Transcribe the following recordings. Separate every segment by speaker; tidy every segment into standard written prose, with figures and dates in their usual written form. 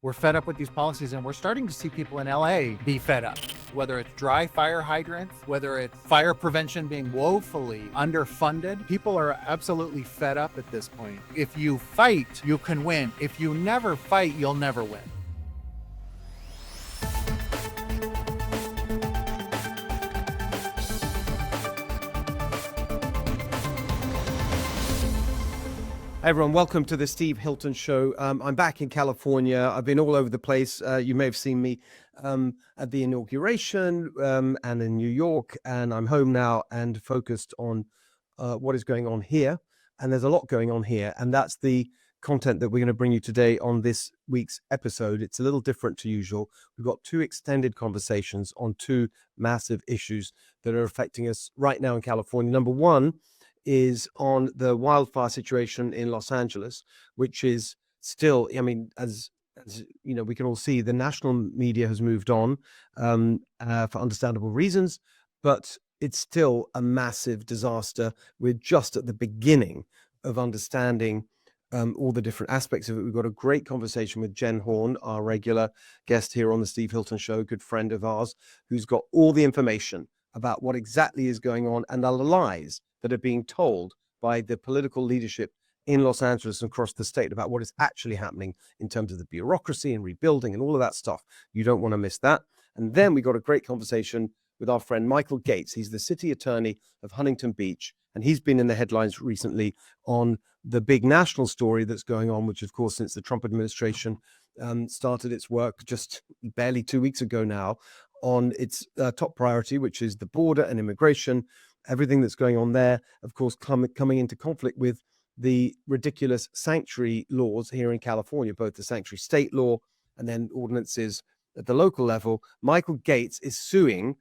Speaker 1: We're fed up with these policies, and we're starting to see people in LA be fed up. Whether it's dry fire hydrants, whether it's fire prevention being woefully underfunded, people are absolutely fed up at this point. If you fight, you can win. If you never fight, you'll never win.
Speaker 2: Hey everyone, welcome to the Steve Hilton Show. I'm back in California. I've been all over the place. You may have seen me at the inauguration and in New York, and I'm home now and focused on what is going on here. And there's a lot going on here, and that's the content that we're going to bring you today on this week's episode. It's a little different to usual. We've got two extended conversations on two massive issues that are affecting us right now in California. Number one is on the wildfire situation in Los Angeles, which is still, I mean, as you know, we can all see the national media has moved on for understandable reasons, but it's still a massive disaster. We're just at the beginning of understanding all the different aspects of it. We've got a great conversation with Jen Horn, our regular guest here on the Steve Hilton Show, good friend of ours, who's got all the information about what exactly is going on and the lies that are being told by the political leadership in Los Angeles and across the state about what is actually happening in terms of the bureaucracy and rebuilding and all of that stuff. You don't want to miss that. And then we got a great conversation with our friend Michael Gates. He's the city attorney of Huntington Beach, and he's been in the headlines recently on the big national story that's going on, which, of course, since the Trump administration started its work just barely 2 weeks ago now, on its top priority, which is the border and immigration, everything that's going on there, of course, coming into conflict with the ridiculous sanctuary laws here in California, both the sanctuary state law and then ordinances at the local level. Michael Gates is suing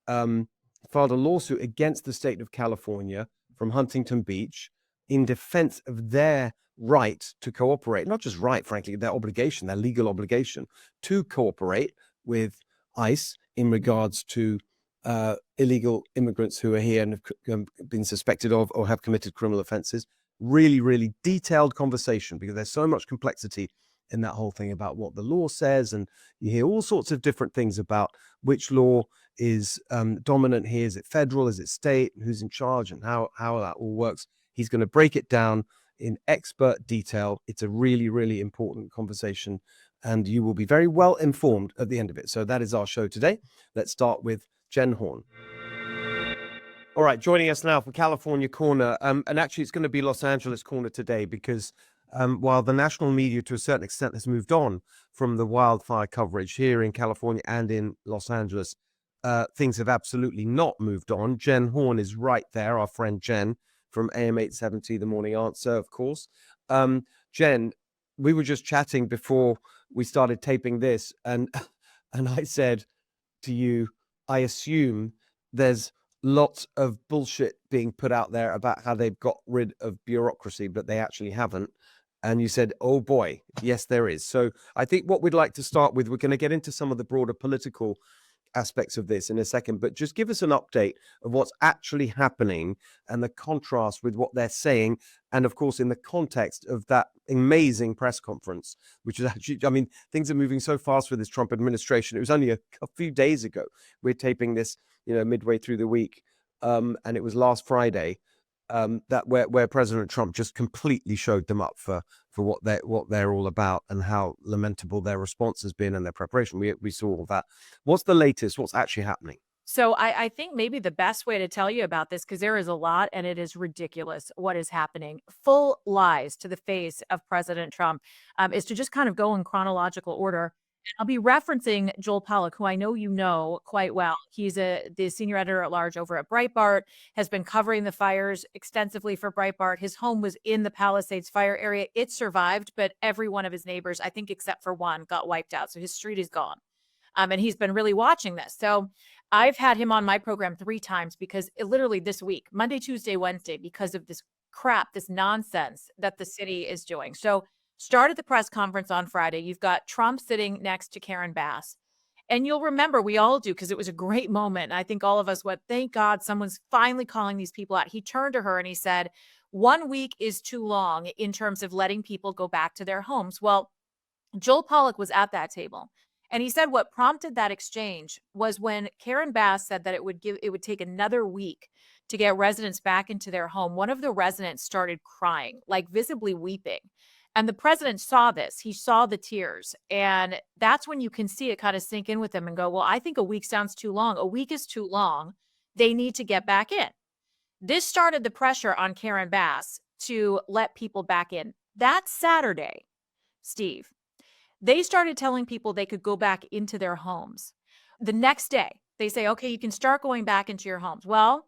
Speaker 2: filed a lawsuit against the state of California from Huntington Beach in defense of their right to cooperate, not just right, frankly, their obligation, their legal obligation to cooperate with ICE in regards to illegal immigrants who are here and have been suspected of or have committed criminal offenses. Really, really detailed conversation, because there's so much complexity in that whole thing about what the law says, and you hear all sorts of different things about which law is dominant here. Is it federal? Is it state? Who's in charge? And how that all works. He's going to break it down in expert detail. It's a really, really important conversation, and you will be very well informed at the end of it. So that is our show today. Let's start with Jen Horn. All right, joining us now from California Corner, and actually it's going to be Los Angeles Corner today, because while the national media to a certain extent has moved on from the wildfire coverage here in California and in Los Angeles, things have absolutely not moved on. Jen Horn is right there, our friend Jen from AM 870, The Morning Answer, of course. Jen, we were just chatting before we started taping this, and I said to you, I assume there's lots of bullshit being put out there about how they've got rid of bureaucracy, but they actually haven't. And you said, oh boy, yes, there is. So I think what we'd like to start with, we're going to get into some of the broader political aspects of this in a second, but just give us an update of what's actually happening and the contrast with what they're saying. And of course, in the context of that amazing press conference, which is actually, I mean, things are moving so fast with this Trump administration. It was only a few days ago. We're taping this, midway through the week. And it was last Friday that where President Trump just completely showed them up for what they're all about, and how lamentable their response has been and their preparation. We saw all that. What's the latest? What's actually happening?
Speaker 3: So I think maybe the best way to tell you about this, because there is a lot and it is ridiculous what is happening, full lies to the face of President Trump, is to just kind of go in chronological order. I'll be referencing Joel Pollack, who I know you know quite well. He's the senior editor at large over at Breitbart, has been covering the fires extensively for Breitbart. His home was in the Palisades fire area. It survived, but every one of his neighbors, I think except for one, got wiped out. So his street is gone. And he's been really watching this. So I've had him on my program 3 times because literally this week, Monday, Tuesday, Wednesday, because of this crap, this nonsense that the city is doing. So started the press conference on Friday. You've got Trump sitting next to Karen Bass. And you'll remember, we all do, because it was a great moment. I think all of us went, thank God someone's finally calling these people out. He turned to her and he said, 1 week is too long in terms of letting people go back to their homes. Well, Joel Pollak was at that table. And he said what prompted that exchange was when Karen Bass said that it would take another week to get residents back into their home. One of the residents started crying, like visibly weeping. And the president saw this. He saw the tears. And that's when you can see it kind of sink in with him and go, well, I think a week sounds too long. A week is too long. They need to get back in. This started the pressure on Karen Bass to let people back in. That Saturday, Steve, they started telling people they could go back into their homes. The next day, they say, okay, you can start going back into your homes. Well,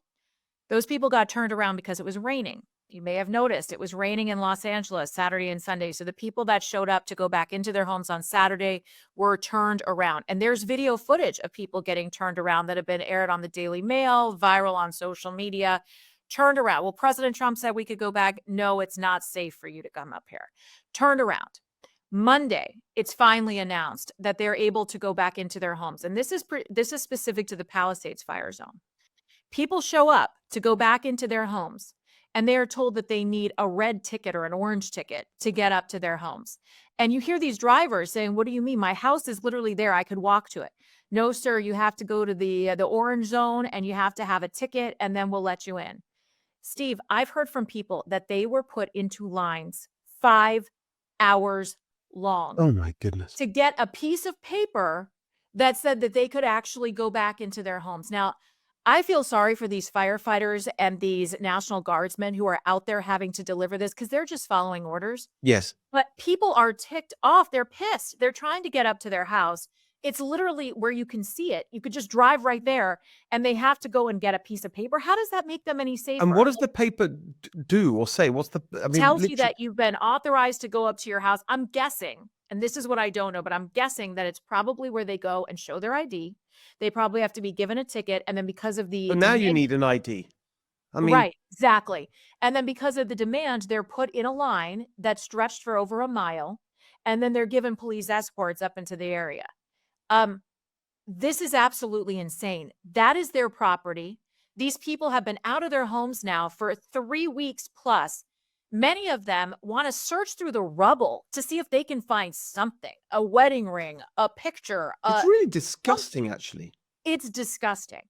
Speaker 3: those people got turned around because it was raining. You may have noticed it was raining in Los Angeles Saturday and Sunday. So the people that showed up to go back into their homes on Saturday were turned around. And there's video footage of people getting turned around that have been aired on the Daily Mail, viral on social media, turned around. Well, President Trump said we could go back. No, it's not safe for you to come up here. Turned around. Monday, it's finally announced that they're able to go back into their homes. And this is specific to the Palisades fire zone. People show up to go back into their homes, and they are told that they need a red ticket or an orange ticket to get up to their homes. And you hear these drivers saying, what do you mean? My house is literally there. I could walk to it. No, sir, you have to go to the orange zone and you have to have a ticket, and then we'll let you in. Steve, I've heard from people that they were put into lines 5 hours long
Speaker 2: Oh my goodness.
Speaker 3: to get a piece of paper that said that they could actually go back into their homes. Now, I feel sorry for these firefighters and these National Guardsmen who are out there having to deliver this because they're just following orders.
Speaker 2: Yes.
Speaker 3: But people are ticked off. They're pissed. They're trying to get up to their house. It's literally where you can see it. You could just drive right there, and they have to go and get a piece of paper. How does that make them any safer?
Speaker 2: And what does the paper do or say? What's the, I mean,
Speaker 3: tells you that you've been authorized to go up to your house. I'm guessing, and this is what I don't know, but I'm guessing that it's probably where they go and show their ID. They probably have to be given a ticket. And then because of the
Speaker 2: But now you need an ID. I mean,
Speaker 3: right, exactly. And then because of the demand, they're put in a line that's stretched for over a mile. And then they're given police escorts up into the area. This is absolutely insane. That is their property. These people have been out of their homes now for 3 weeks plus. Many of them want to search through the rubble to see if they can find something, a wedding ring, a picture.
Speaker 2: it's really disgusting, actually.
Speaker 3: It's disgusting.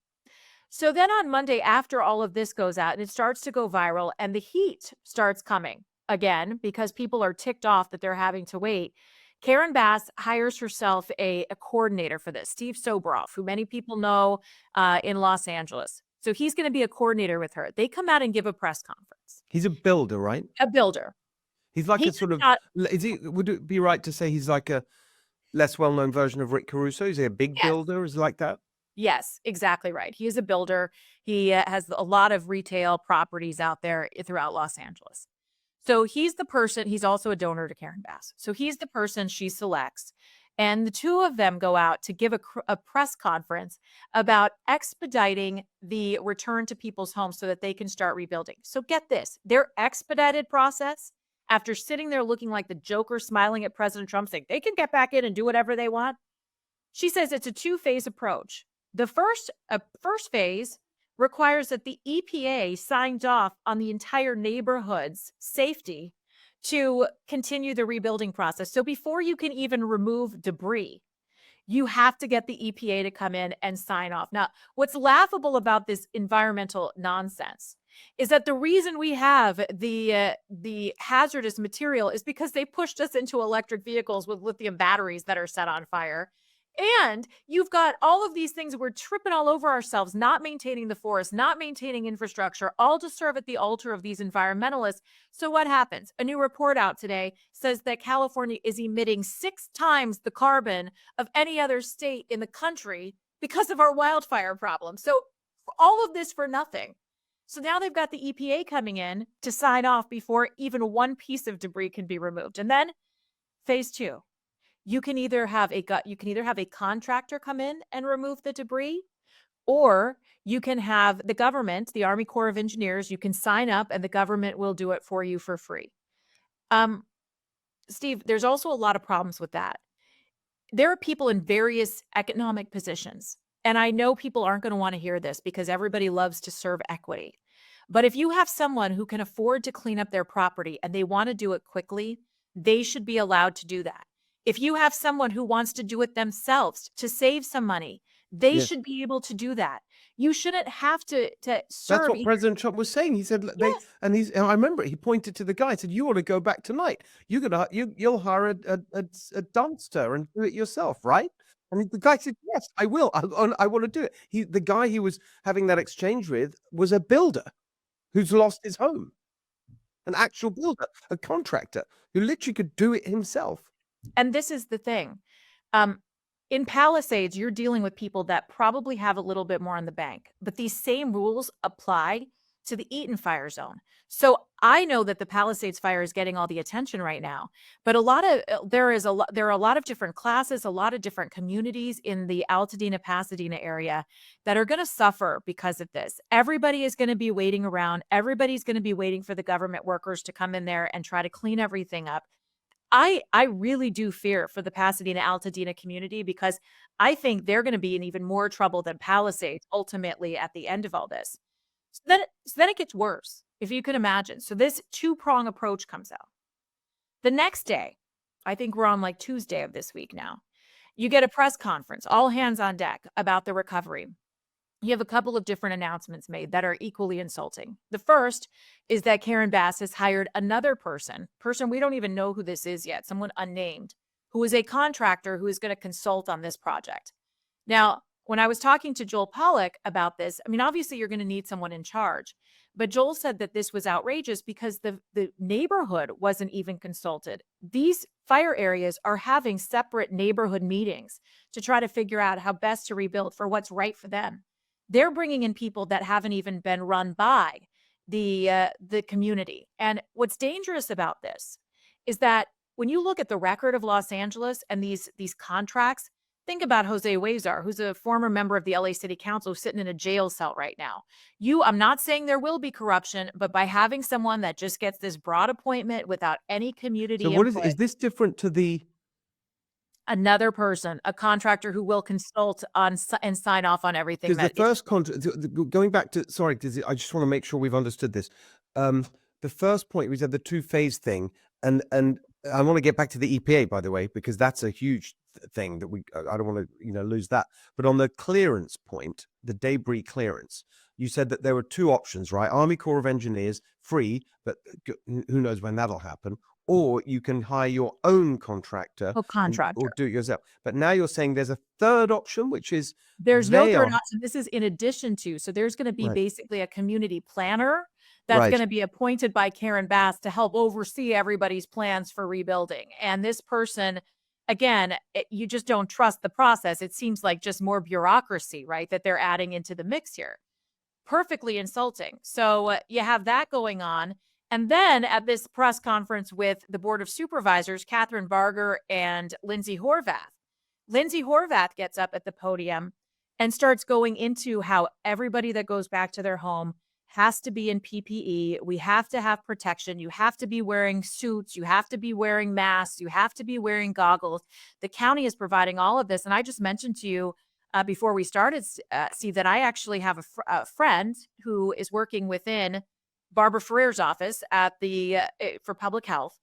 Speaker 3: So then on Monday, after all of this goes out and it starts to go viral and the heat starts coming again because people are ticked off that they're having to wait, Karen Bass hires herself a coordinator for this, Steve Soboroff, who many people know in Los Angeles. So he's going to be a coordinator with her. They come out and give a press conference.
Speaker 2: He's a builder, right?
Speaker 3: A builder.
Speaker 2: He's like
Speaker 3: He's
Speaker 2: a sort of,
Speaker 3: not-
Speaker 2: would it be right to say he's like a less well-known version of Rick Caruso? Is he a big
Speaker 3: Yes.
Speaker 2: builder? Is he like that?
Speaker 3: Yes, exactly right. He is a builder. He has a lot of retail properties out there throughout Los Angeles. So he's the person, he's also a donor to Karen Bass. So he's the person she selects. And the two of them go out to give a press conference about expediting the return to people's homes so that they can start rebuilding. So get this, their expedited process, after sitting there looking like the Joker smiling at President Trump saying they can get back in and do whatever they want. She says it's a two-phase approach. The first phase requires that the EPA signed off on the entire neighborhood's safety to continue the rebuilding process. So before you can even remove debris, you have to get the EPA to come in and sign off. Now, what's laughable about this environmental nonsense is that the reason we have the hazardous material is because they pushed us into electric vehicles with lithium batteries that are set on fire. And you've got all of these things, we're tripping all over ourselves, not maintaining the forest, not maintaining infrastructure, all to serve at the altar of these environmentalists. So what happens? A new report out today says that California is emitting 6 times the carbon of any other state in the country because of our wildfire problem. So all of this for nothing. So now they've got the EPA coming in to sign off before even one piece of debris can be removed. And then phase 2. You can either have a contractor come in and remove the debris, or you can have the government, the Army Corps of Engineers, you can sign up and the government will do it for you for free. Steve, there's also a lot of problems with that. There are people in various economic positions, and I know people aren't going to want to hear this because everybody loves to serve equity. But if you have someone who can afford to clean up their property and they want to do it quickly, they should be allowed to do that. If you have someone who wants to do it themselves to save some money, they
Speaker 2: Yes.
Speaker 3: should be able to do that. You shouldn't have to
Speaker 2: That's
Speaker 3: serve
Speaker 2: what President Trump was saying. He said
Speaker 3: Yes.
Speaker 2: and I remember he pointed to the guy and said, "You ought to go back tonight. You'll hire a dumpster and do it yourself, right?" And the guy said, "Yes, I will. I want to do it." The guy he was having that exchange with was a builder who's lost his home, an actual builder, a contractor who literally could do it himself.
Speaker 3: And this is the thing. Um, in Palisades, you're dealing with people that probably have a little bit more in the bank, but these same rules apply to the Eaton fire zone. So I know that the Palisades fire is getting all the attention right now, but there are a lot of different classes, a lot of different communities in the Altadena, Pasadena area that are going to suffer because of this. Everybody is going to be waiting around. Everybody's going to be waiting for the government workers to come in there and try to clean everything up. I really do fear for the Pasadena Altadena community because I think they're going to be in even more trouble than Palisades ultimately at the end of all this. So then it gets worse, if you can imagine. So this two-prong approach comes out. The next day, I think we're on like Tuesday of this week now, you get a press conference, all hands on deck about the recovery. You have a couple of different announcements made that are equally insulting. The first is that Karen Bass has hired another person we don't even know who this is yet, someone unnamed, who is a contractor who is going to consult on this project. Now, when I was talking to Joel Pollack about this, I mean, obviously you're going to need someone in charge, but Joel said that this was outrageous because the neighborhood wasn't even consulted. These fire areas are having separate neighborhood meetings to try to figure out how best to rebuild for what's right for them. They're bringing in people that haven't even been run by the community. And what's dangerous about this is that when you look at the record of Los Angeles and these contracts, think about Jose Huizar, who's a former member of the LA City Council sitting in a jail cell right now. I'm not saying there will be corruption, but by having someone that just gets this broad appointment without any community
Speaker 2: So what
Speaker 3: input,
Speaker 2: is this different to the
Speaker 3: another person, a contractor who will consult on and sign off on everything.
Speaker 2: because the
Speaker 3: That
Speaker 2: first contract, going back to, sorry, because I just want to make sure we've understood this. The first point we said the two-phase thing, and I want to get back to the EPA, by the way, because that's a huge thing that I don't want to lose that. But on the clearance point, the debris clearance, you said that there were two options, right? Army Corps of Engineers, free, but who knows when that'll happen. Or you can hire your own contractor
Speaker 3: contractor.
Speaker 2: or do it yourself. But now you're saying there's a third option, which is
Speaker 3: There's no third option. This is in addition to. So there's going to be
Speaker 2: Right.
Speaker 3: basically a community planner that's
Speaker 2: Right.
Speaker 3: going to be appointed by Karen Bass to help oversee everybody's plans for rebuilding. And this person, again, you just don't trust the process. It seems like just more bureaucracy, right, that they're adding into the mix here. Perfectly insulting. So you have that going on. And then at this press conference with the Board of Supervisors, Catherine Barger and Lindsay Horvath, Lindsay Horvath gets up at the podium and starts going into how everybody that goes back to their home has to be in PPE. We have to have protection. You have to be wearing suits. You have to be wearing masks. You have to be wearing goggles. The county is providing all of this. And I just mentioned to you before we started, Steve, that I actually have a friend who is working within Barbara Ferrer's office at for public health.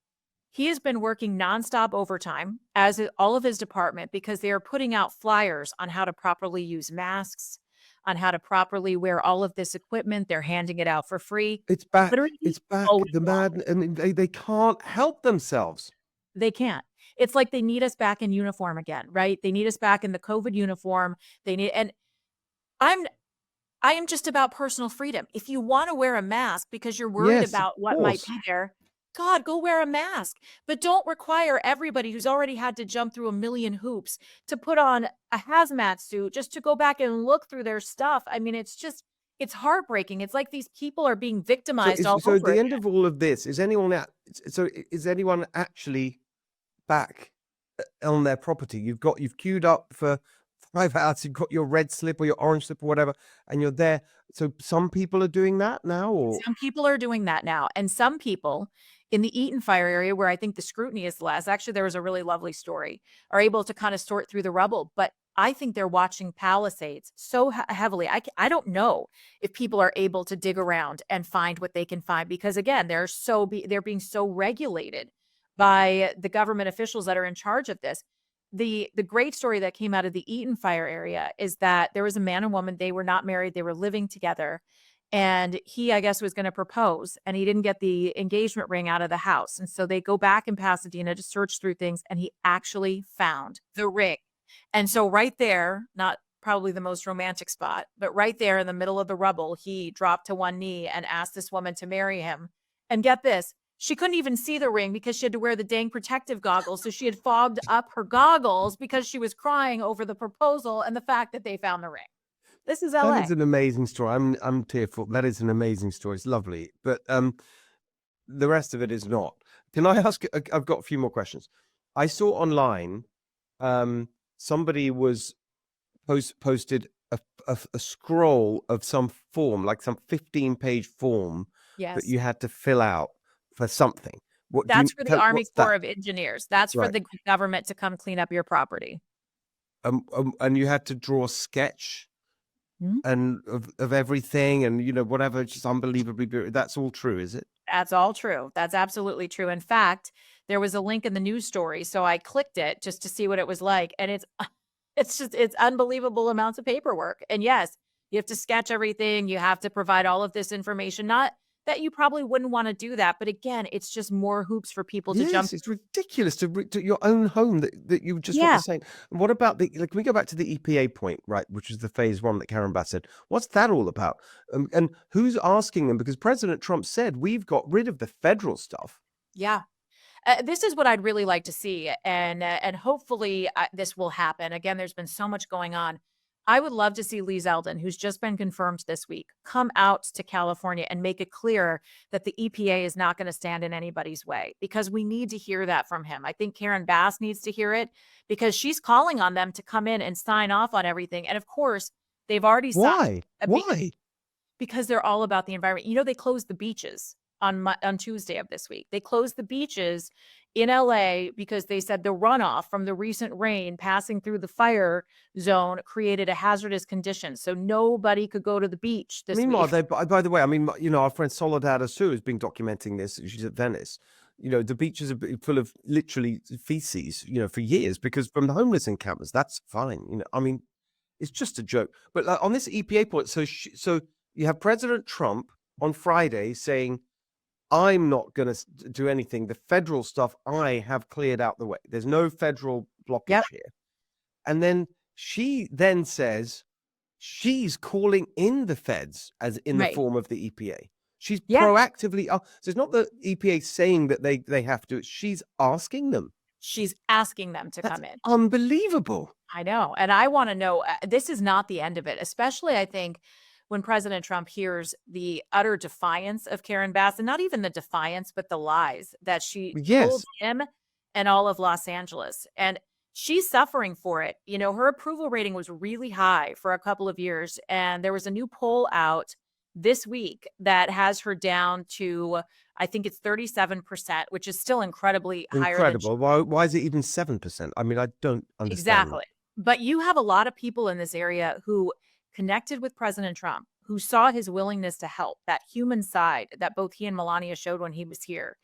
Speaker 3: He has been working nonstop overtime, as all of his department, because they are putting out flyers on how to properly use masks, on how to properly wear all of this equipment. They're handing it out for free.
Speaker 2: It's back.
Speaker 3: Literally,
Speaker 2: It's back.
Speaker 3: always
Speaker 2: The mad, and they can't help themselves.
Speaker 3: They can't. It's like they need us back in uniform again, right? They need us back in the COVID uniform. And I am just about personal freedom. If you want to wear a mask because you're worried
Speaker 2: Yes,
Speaker 3: about
Speaker 2: of
Speaker 3: what might
Speaker 2: course.
Speaker 3: be there, God, go wear a mask. But don't require everybody who's already had to jump through a million hoops to put on a hazmat suit just to go back and look through their stuff. I mean, it's heartbreaking. It's like these people are being victimized all
Speaker 2: So at
Speaker 3: over
Speaker 2: the
Speaker 3: again.
Speaker 2: end of all of this, is anyone actually back on their property? You've queued up for 5 hours. You've got your red slip or your orange slip or whatever, and you're there. So some people are doing that now, or
Speaker 3: Some people are doing that now. And some people in the Eaton fire area, where I think the scrutiny is less, actually, there was a really lovely story, are able to kind of sort through the rubble. But I think they're watching Palisades so heavily. I don't know if people are able to dig around and find what they can find, because again, they're being so regulated by the government officials that are in charge of this. The great story that came out of the Eaton fire area is that there was a man and woman, they were not married, they were living together. And he, I guess, was going to propose and he didn't get the engagement ring out of the house. And so they go back in Pasadena to search through things and he actually found the ring. And so right there, not probably the most romantic spot, but right there in the middle of the rubble, he dropped to one knee and asked this woman to marry him. And get this, she couldn't even see the ring because she had to wear the dang protective goggles. So she had fogged up her goggles because she was crying over the proposal and the fact that they found the ring. This is
Speaker 2: That
Speaker 3: LA.
Speaker 2: is an amazing story. I'm tearful. That is an amazing story. It's lovely, but the rest of it is not. Can I ask? I've got a few more questions. I saw online, somebody was posted a scroll of some form, like some 15-page form that
Speaker 3: Yes.
Speaker 2: you had to fill out for something. What do
Speaker 3: That's
Speaker 2: you
Speaker 3: for the
Speaker 2: tell?
Speaker 3: Army
Speaker 2: What's that?
Speaker 3: Corps of Engineers. That's for
Speaker 2: Right.
Speaker 3: the government to come clean up your property.
Speaker 2: And you had to draw a sketch
Speaker 3: Mhm.
Speaker 2: and of everything, and whatever. It's just unbelievably beautiful. That's all true, is it?
Speaker 3: That's all true. That's absolutely true. In fact, there was a link in the news story, so I clicked it just to see what it was like, and it's unbelievable amounts of paperwork. And yes, you have to sketch everything, you have to provide all of this information. Not that you probably wouldn't want to do that, but again, it's just more hoops for people to jump.
Speaker 2: Yes, it's ridiculous to your own home that you just what
Speaker 3: Yeah.
Speaker 2: you're saying. And what about can we go back to the EPA point, right, which is the phase one that Karen Bass said? What's that all about? And who's asking them? Because President Trump said we've got rid of the federal stuff.
Speaker 3: Yeah. This is what I'd really like to see, and hopefully this will happen. Again, there's been so much going on. I would love to see Lee Zeldin, who's just been confirmed this week, come out to California and make it clear that the EPA is not going to stand in anybody's way, because we need to hear that from him. I think Karen Bass needs to hear it because she's calling on them to come in and sign off on everything. And of course, they've already signed
Speaker 2: Why?
Speaker 3: because they're all about the environment. They closed the beaches on Tuesday of this week. They closed the beaches in LA because they said the runoff from the recent rain passing through the fire zone created a hazardous condition. So nobody could go to the beach this
Speaker 2: Meanwhile,
Speaker 3: week.
Speaker 2: by the way, I mean, our friend Soledad Asu has been documenting this. She's at Venice. The beaches are full of literally feces, for years because from the homeless encampments. That's fine. I mean, it's just a joke. But on this EPA point, so you have President Trump on Friday saying, I'm not going to do anything. The federal stuff I have cleared out the way. There's no federal blockage
Speaker 3: Yep.
Speaker 2: here. And then she then says she's calling in the feds as in the
Speaker 3: Right.
Speaker 2: form of the EPA. She's
Speaker 3: Yeah.
Speaker 2: proactively. So it's not the EPA saying that they have to. She's asking them.
Speaker 3: She's asking them to
Speaker 2: That's
Speaker 3: come in.
Speaker 2: unbelievable.
Speaker 3: I know. And I want to know, this is not the end of it, especially I think when President Trump hears the utter defiance of Karen Bass, and not even the defiance, but the lies that she told
Speaker 2: Yes.
Speaker 3: him and all of Los Angeles. And she's suffering for it. Her approval rating was really high for a couple of years. And there was a new poll out this week that has her down to, I think it's 37%, which is still incredibly higher than
Speaker 2: Incredible. Why is it even 7%? I mean, I don't understand.
Speaker 3: exactly. But you have a lot of people in this area who connected with President Trump, who saw his willingness to help, that human side that both he and Melania showed when he was here.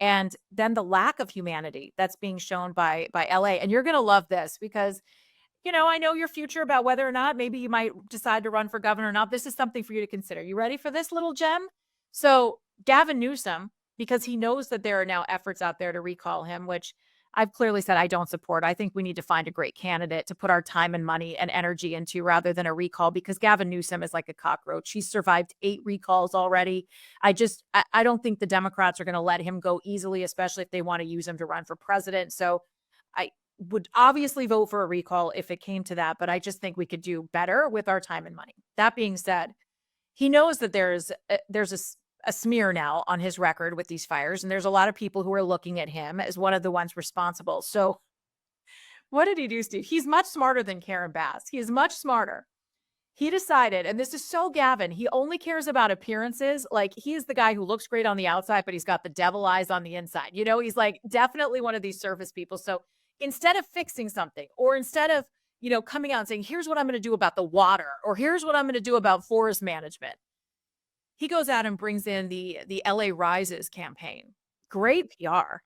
Speaker 3: And then the lack of humanity that's being shown by LA. And you're going to love this because, I know your future about whether or not maybe you might decide to run for governor or not. This is something for you to consider. You ready for this little gem? So Gavin Newsom, because he knows that there are now efforts out there to recall him, which I've clearly said I don't support. I think we need to find a great candidate to put our time and money and energy into rather than a recall, because Gavin Newsom is like a cockroach. He's survived 8 recalls already. I don't think the Democrats are going to let him go easily, especially if they want to use him to run for president. So I would obviously vote for a recall if it came to that, but I just think we could do better with our time and money. That being said, he knows that there's a smear now on his record with these fires. And there's a lot of people who are looking at him as one of the ones responsible. So what did he do, Steve? He's much smarter than Karen Bass. He is much smarter. He decided, and this is so Gavin, he only cares about appearances. Like, he is the guy who looks great on the outside, but he's got the devil eyes on the inside. He's like definitely one of these surface people. So instead of fixing something, or instead of, coming out and saying, here's what I'm going to do about the water, or here's what I'm going to do about forest management, he goes out and brings in the LA Rises campaign. Great PR,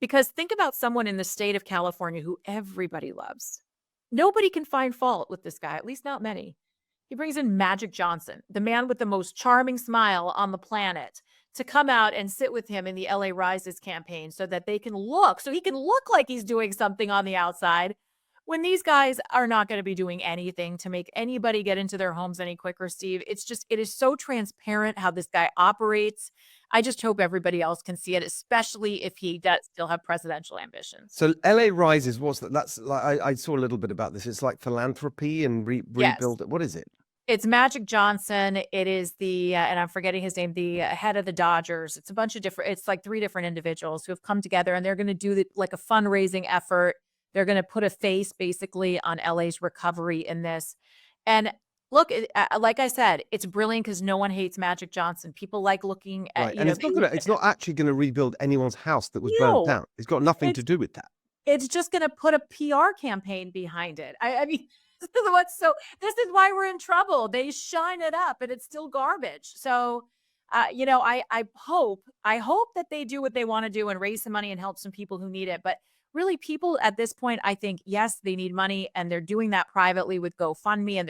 Speaker 3: Because think about someone in the state of California who everybody loves. Nobody can find fault with this guy, at least not many. He brings in Magic Johnson, the man with the most charming smile on the planet, to come out and sit with him in the LA Rises campaign so that he can look like he's doing something on the outside when these guys are not going to be doing anything to make anybody get into their homes any quicker, Steve. It is so transparent how this guy operates. I just hope everybody else can see it, especially if he does still have presidential ambitions.
Speaker 2: So LA Rises, what's that? That's like I saw a little bit about this. It's like philanthropy and
Speaker 3: Yes.
Speaker 2: rebuild. What is it?
Speaker 3: It's Magic Johnson. It is and I'm forgetting his name, the head of the Dodgers. It's a bunch of it's like 3 different individuals who have come together and they're going to do like a fundraising effort. They're going to put a face basically on LA's recovery in this. And look, like I said, it's brilliant because no one hates Magic Johnson. People like looking at,
Speaker 2: Right. And it's not actually going to rebuild anyone's house that was burnt
Speaker 3: No,
Speaker 2: down. It's got nothing to
Speaker 3: it's
Speaker 2: do with that.
Speaker 3: it's just going to put a PR campaign behind it. I mean, this is why we're in trouble. They shine it up and it's still garbage. So, I hope that they do what they want to do and raise some money and help some people who need it. But really, people at this point, I think, yes, they need money and they're doing that privately with GoFundMe and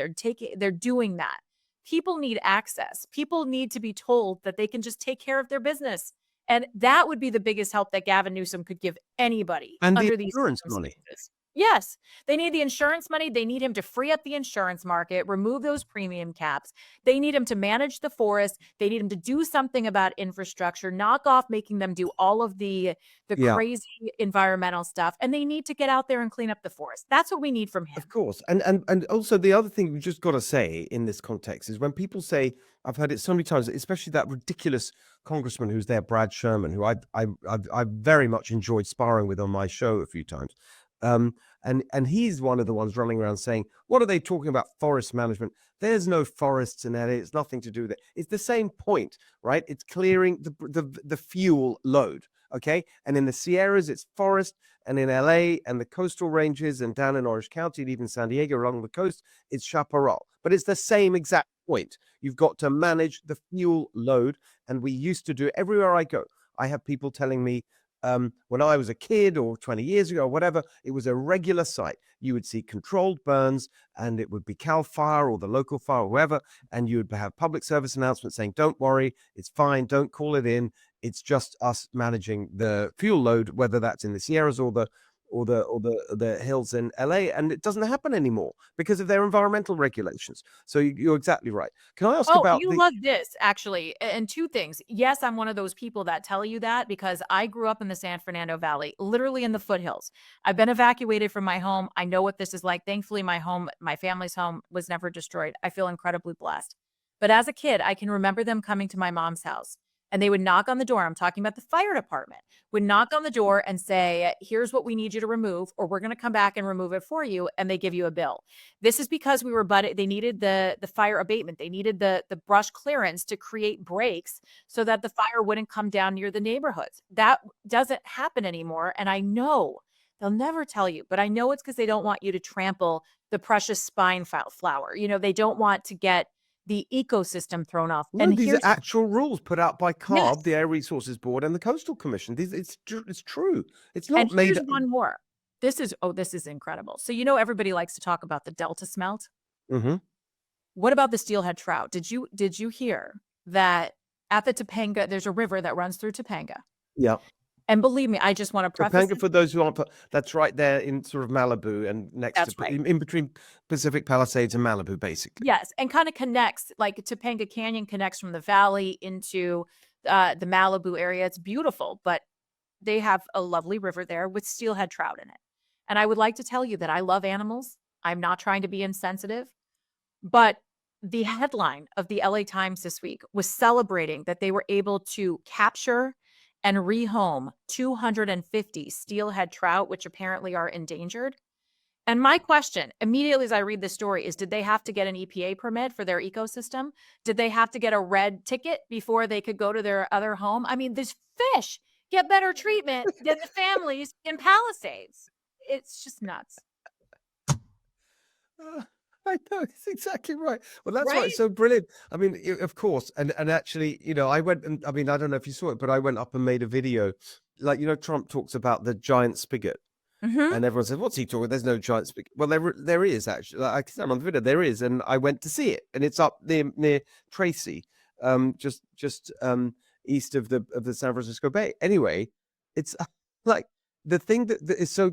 Speaker 3: they're doing that. People need access. People need to be told that they can just take care of their business. And that would be the biggest help that Gavin Newsom could give anybody
Speaker 2: And the
Speaker 3: under these
Speaker 2: insurance money.
Speaker 3: circumstances. Yes, they need the insurance money. They need him to free up the insurance market, remove those premium caps. They need him to manage the forest. They need him to do something about infrastructure, knock off making them do all of the
Speaker 2: Yeah.
Speaker 3: crazy environmental stuff. And they need to get out there and clean up the forest. That's what we need from him.
Speaker 2: Of course. And also the other thing we've just got to say in this context is when people say, I've heard it so many times, especially that ridiculous congressman who's there, Brad Sherman, who I've very much enjoyed sparring with on my show a few times. And he's one of the ones running around saying, what are they talking about? Forest management. There's no forests in LA. It's nothing to do with it. It's the same point, right? It's clearing the fuel load. Okay. And in the Sierras, it's forest. And in LA and the coastal ranges and down in Orange County and even San Diego along the coast, it's chaparral. But it's the same exact point. You've got to manage the fuel load. And we used to do it everywhere I go. I have people telling me, when I was a kid or 20 years ago or whatever, it was a regular sight. You would see controlled burns and it would be Cal Fire or the local fire or whoever. And you would have public service announcements saying, don't worry, it's fine. Don't call it in. It's just us managing the fuel load, whether that's in the Sierras or the hills in LA. And it doesn't happen anymore because of their environmental regulations. So you're exactly right. Can I ask about
Speaker 3: love this actually. And 2 things. Yes, I'm one of those people that tell you that because I grew up in the San Fernando Valley, literally in the foothills. I've been evacuated from my home. I know what this is like. Thankfully, my family's home was never destroyed. I feel incredibly blessed. But as a kid, I can remember them coming to my mom's house and they would knock on the door. I'm talking about the fire department would knock on the door and say, here's what we need you to remove, or we're going to come back and remove it for you. And they give you a bill. This is because they needed the fire abatement. They needed the brush clearance to create breaks so that the fire wouldn't come down near the neighborhoods. That doesn't happen anymore. And I know they'll never tell you, but I know it's because they don't want you to trample the precious spine flower. They don't want to get the ecosystem thrown off.
Speaker 2: No,
Speaker 3: And
Speaker 2: these are actual rules put out by CARB,
Speaker 3: Yes.
Speaker 2: the Air Resources Board, and the Coastal Commission. It's true. It's
Speaker 3: And
Speaker 2: not made
Speaker 3: here's
Speaker 2: up.
Speaker 3: one more. This is incredible. So everybody likes to talk about the Delta smelt.
Speaker 2: Mhm.
Speaker 3: What about the steelhead trout? Did you hear that at the Topanga, there's a river that runs through Topanga?
Speaker 2: Yeah.
Speaker 3: And believe me, I just want to preface
Speaker 2: Topanga, for those who aren't, that's right there in sort of Malibu and next
Speaker 3: That's
Speaker 2: to
Speaker 3: right.
Speaker 2: in between Pacific Palisades and Malibu, basically.
Speaker 3: Yes, and kind of connects, like Topanga Canyon connects from the valley into the Malibu area. It's beautiful, but they have a lovely river there with steelhead trout in it. And I would like to tell you that I love animals. I'm not trying to be insensitive, but the headline of the LA Times this week was celebrating that they were able to capture and rehome 250 steelhead trout, which apparently are endangered. And my question immediately as I read this story is, did they have to get an EPA permit for their ecosystem? Did they have to get a red ticket before they could go to their other home? I mean, these fish get better treatment than the families in Palisades. It's just nuts.
Speaker 2: I know, it's exactly right. Well, that's why it's
Speaker 3: Right?
Speaker 2: so brilliant. I mean, of course, and actually, I went and I mean, I don't know if you saw it, but I went up and made a video. Like, Trump talks about the giant spigot,
Speaker 3: Hmm.
Speaker 2: and everyone says, "What's he talking? There's no giant spigot." Well, there is actually. Like, I can stand on the video. There is, and I went to see it, and it's up near Tracy, just east of the San Francisco Bay. Anyway, it's like the thing that is so.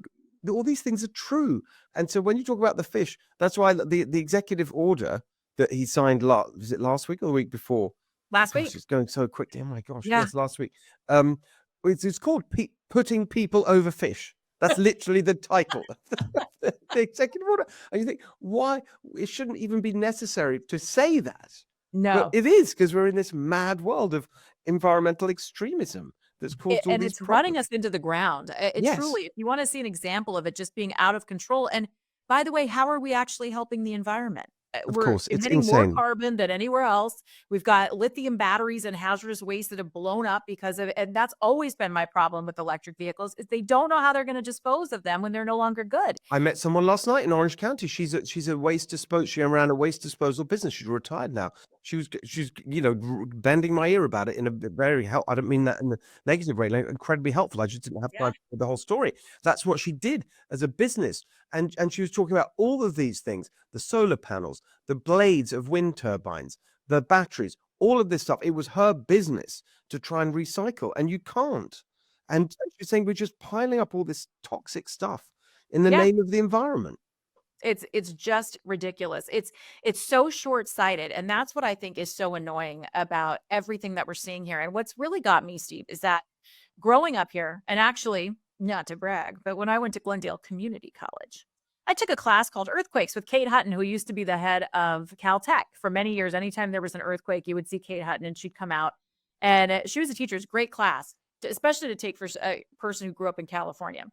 Speaker 2: All these things are true. And so when you talk about the fish, that's why the executive order that he signed was it last week or the week before?
Speaker 3: Last
Speaker 2: Gosh,
Speaker 3: week.
Speaker 2: it's going so quickly. Oh my gosh.
Speaker 3: Yeah.
Speaker 2: Yes, last week. Um, it's called putting people over fish. That's literally the title of the executive order. And you think, why? It shouldn't even be necessary to say that. But
Speaker 3: No.
Speaker 2: it is, because we're in this mad world of environmental extremism that's caused all
Speaker 3: And
Speaker 2: these
Speaker 3: it's running
Speaker 2: problems.
Speaker 3: us into the ground. It
Speaker 2: Yes,
Speaker 3: truly, if you want to see an example of it just being out of control. And by the way, how are we actually helping the environment?
Speaker 2: of
Speaker 3: We're
Speaker 2: course. It's
Speaker 3: emitting more
Speaker 2: insane.
Speaker 3: carbon than anywhere else. We've got lithium batteries and hazardous waste that have blown up because of it. And that's always been my problem with electric vehicles is they don't know how they're going to dispose of them when they're no longer good.
Speaker 2: I met someone last night in Orange County. She's a waste disposal. She ran a waste disposal business. She's retired now. She's bending my ear about it in a very help. I don't mean that in a negative way. Like, incredibly helpful. I just didn't have
Speaker 3: Yeah.
Speaker 2: time for the whole story. That's what she did as a business, and she was talking about all of these things: the solar panels, the blades of wind turbines, the batteries, all of this stuff. It was her business to try and recycle, and you can't. And she's saying we're just piling up all this toxic stuff in the
Speaker 3: Yeah.
Speaker 2: name of the environment.
Speaker 3: It's just ridiculous. It's so short-sighted, and that's what I think is so annoying about everything that we're seeing here. And what's really got me, Steve, is that growing up here, and actually, not to brag, but when I went to Glendale Community College, I took a class called Earthquakes with Kate Hutton, who used to be the head of Caltech for many years. Anytime there was an earthquake, you would see Kate Hutton, and she'd come out. And she was a teacher. It's a great class, especially to take for a person who grew up in California.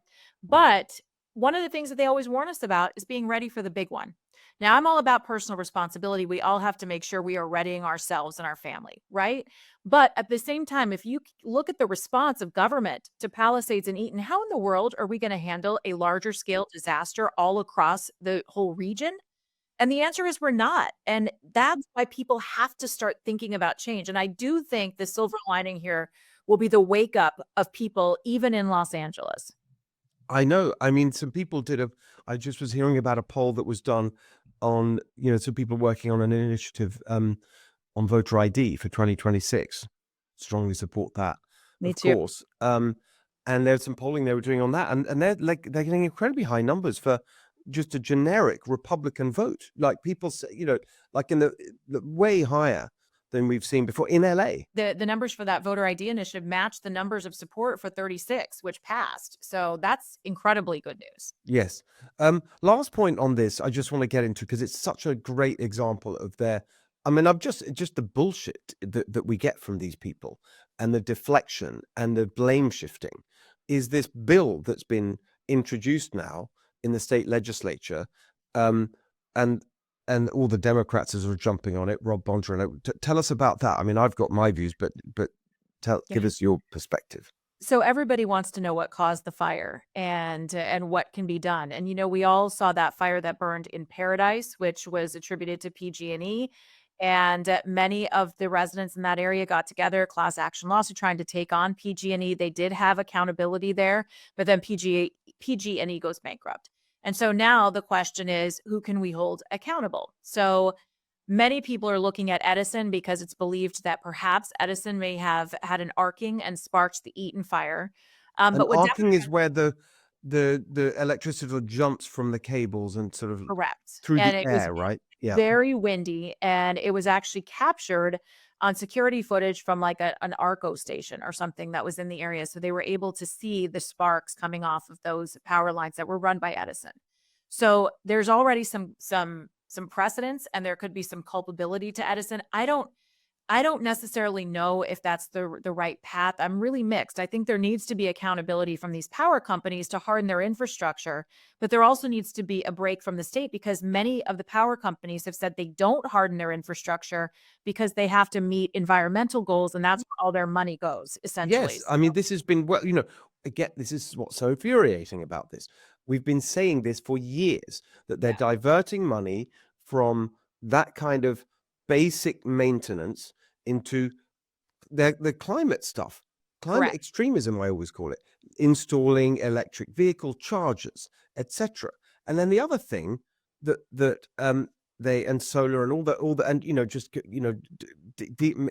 Speaker 3: But one of the things that they always warn us about is being ready for the big one. Now, I'm all about personal responsibility. We all have to make sure we are readying ourselves and our family, right? But at the same time, if you look at the response of government to Palisades and Eaton, how in the world are we going to handle a larger scale disaster all across the whole region? And the answer is we're not. And that's why people have to start thinking about change. And I do think the silver lining here will be the wake up of people, even in Los Angeles.
Speaker 2: I know. I mean, some people I just was hearing about a poll that was done on, some people working on an initiative on voter ID for 2026. Strongly support that,
Speaker 3: Me
Speaker 2: of
Speaker 3: too.
Speaker 2: course. And there's some polling they were doing on that, and they're getting incredibly high numbers for just a generic Republican vote. Like people say, like in the way higher than we've seen before in LA.
Speaker 3: The numbers for that voter ID initiative matched the numbers of support for 36, which passed. So that's incredibly good news.
Speaker 2: Yes. Last point on this, I just want to get into because it's such a great example of I mean, I've just the bullshit that we get from these people and the deflection and the blame shifting is this bill that's been introduced now in the state legislature, um, and all the Democrats are jumping on it. Rob Bongerin, tell us about that. I mean, I've got my views, but give us your perspective.
Speaker 3: So everybody wants to know what caused the fire and what can be done. And we all saw that fire that burned in Paradise, which was attributed to PG&E. And many of the residents in that area got together, class action lawsuit, trying to take on PG&E. They did have accountability there, but then PG&E goes bankrupt. And so now the question is, who can we hold accountable? So many people are looking at Edison because it's believed that perhaps Edison may have had an arcing and sparked the Eaton fire.
Speaker 2: And
Speaker 3: But what
Speaker 2: arcing is where the electricity jumps from the cables and sort of
Speaker 3: correct.
Speaker 2: through
Speaker 3: And
Speaker 2: the
Speaker 3: it was
Speaker 2: air, right? Yeah.
Speaker 3: very windy, and it was actually captured on security footage from like an Arco station or something that was in the area. So they were able to see the sparks coming off of those power lines that were run by Edison. So there's already some precedents, and there could be some culpability to Edison. I don't necessarily know if that's the right path. I'm really mixed. I think there needs to be accountability from these power companies to harden their infrastructure, but there also needs to be a break from the state because many of the power companies have said they don't harden their infrastructure because they have to meet environmental goals, and that's where all their money goes, essentially.
Speaker 2: Yes. I mean, this has been, well, again, this is what's so infuriating about this. We've been saying this for years, that they're
Speaker 3: Yeah.
Speaker 2: diverting money from that kind of basic maintenance into the climate stuff, climate
Speaker 3: Correct.
Speaker 2: extremism, I always call it, installing electric vehicle chargers, etc. And then the other thing that they and solar and all the and just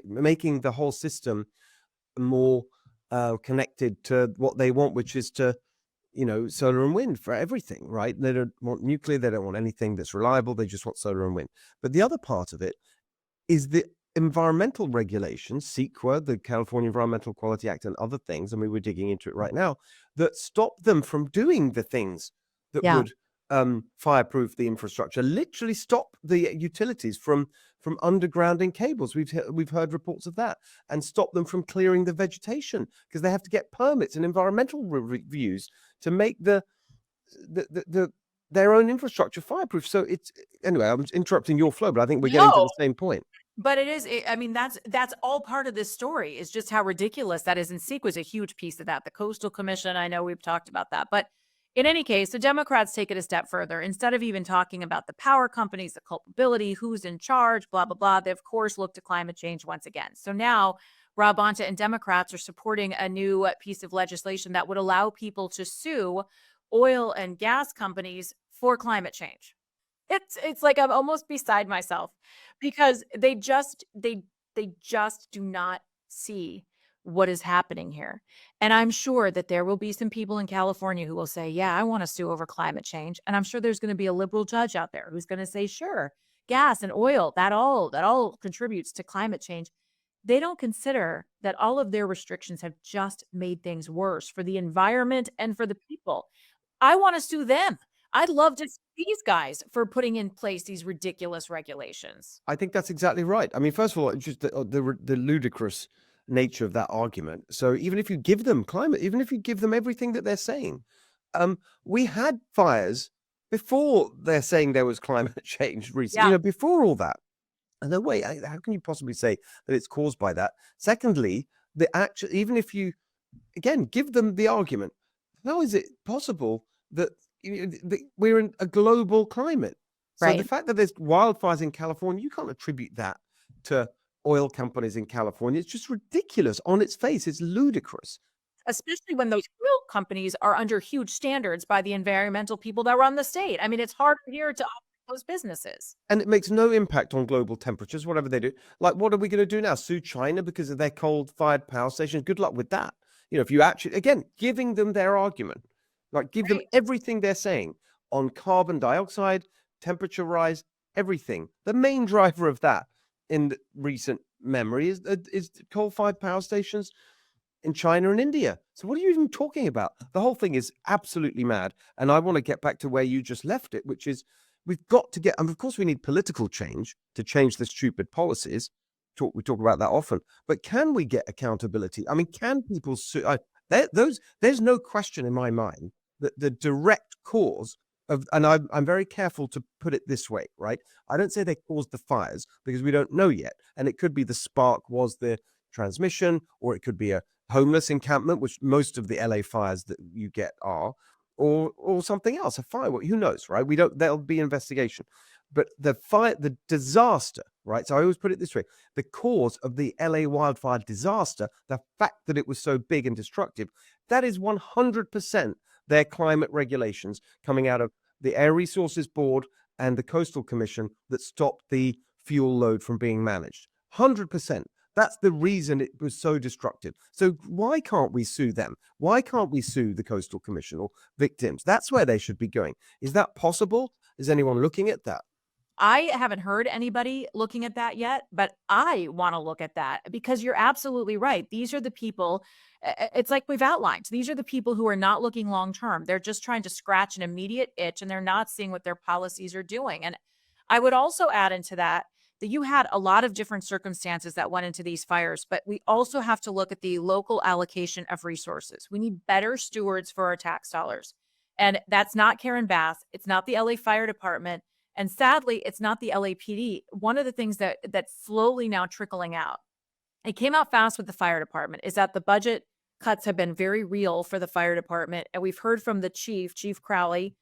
Speaker 2: making the whole system more connected to what they want, which is to solar and wind for everything, right? They don't want nuclear, they don't want anything that's reliable, they just want solar and wind. But the other part of it is the environmental regulations, CEQA, the California Environmental Quality Act, and other things, and we're digging into it right now, that stop them from doing the things that
Speaker 3: Yeah.
Speaker 2: would fireproof the infrastructure, literally stop the utilities from undergrounding cables. We've heard reports of that, and stop them from clearing the vegetation because they have to get permits and environmental reviews to make their own infrastructure fireproof. So it's anyway. I'm interrupting your flow, but I think we're getting to
Speaker 3: No,
Speaker 2: the same point.
Speaker 3: but I mean, that's all part of this story, is just how ridiculous that is. And SEEK was a huge piece of that. The Coastal Commission, I know we've talked about that. But in any case, the Democrats take it a step further. Instead of even talking about the power companies, the culpability, who's in charge, blah, blah, blah, they, of course, look to climate change once again. So now Rob Bonta and Democrats are supporting a new piece of legislation that would allow people to sue oil and gas companies for climate change. It's like I'm almost beside myself because they just do not see what is happening here. And I'm sure that there will be some people in California who will say, "Yeah, I want to sue over climate change." And I'm sure there's going to be a liberal judge out there who's going to say, "Sure, gas and oil, that all contributes to climate change." They don't consider that all of their restrictions have just made things worse for the environment and for the people. I want to sue them. I'd love to sue these guys for putting in place these ridiculous regulations.
Speaker 2: I think that's exactly right. I mean, first of all, just the ludicrous nature of that argument. So even if you give them climate, even if you give them everything that they're saying, we had fires before they're saying there was climate change recently,
Speaker 3: Yeah.
Speaker 2: before all that. And then wait, how can you possibly say that it's caused by that? Secondly, even if you, again, give them the argument, how is it possible that we're in a global climate? So the
Speaker 3: Right.
Speaker 2: fact that there's wildfires in California, you can't attribute that to oil companies in California. It's just ridiculous on its face. It's ludicrous.
Speaker 3: Especially when those oil companies are under huge standards by the environmental people that run the state. I mean, it's harder here to operate those businesses.
Speaker 2: And it makes no impact on global temperatures, whatever they do. Like, what are we going to do now? Sue China because of their coal-fired power stations? Good luck with that. If you actually, again, giving them their argument, like give them
Speaker 3: Right.
Speaker 2: everything they're saying on carbon dioxide, temperature rise, everything. The main driver of that in recent memory is coal-fired power stations in China and India. So what are you even talking about? The whole thing is absolutely mad. And I want to get back to where you just left it, which is we've got to get, and of course we need political change to change the stupid policies. We talk about that often, but can we get accountability? I mean, can people sue? There's no question in my mind that the direct cause of, and I'm very careful to put it this way, right? I don't say they caused the fires because we don't know yet. And it could be the spark was the transmission, or it could be a homeless encampment, which most of the LA fires that you get are, or something else, a firework. Who knows, right? There'll be investigation. But the fire, the disaster, right? So I always put it this way: the cause of the LA wildfire disaster, the fact that it was so big and destructive, that is 100% their climate regulations coming out of the Air Resources Board and the Coastal Commission that stopped the fuel load from being managed. 100%. That's the reason it was so destructive. So why can't we sue them? Why can't we sue the Coastal Commission or victims? That's where they should be going. Is that possible? Is anyone looking at that?
Speaker 3: I haven't heard anybody looking at that yet, but I want to look at that because you're absolutely right. These are the people, it's like we've outlined. These are the people who are not looking long term. They're just trying to scratch an immediate itch and they're not seeing what their policies are doing. And I would also add into that you had a lot of different circumstances that went into these fires, but we also have to look at the local allocation of resources. We need better stewards for our tax dollars. And that's not Karen Bass. It's not the LA Fire Department. And sadly, it's not the LAPD. One of the things that's slowly now trickling out, it came out fast with the fire department, is that the budget cuts have been very real for the fire department. And we've heard from the Chief Crowley,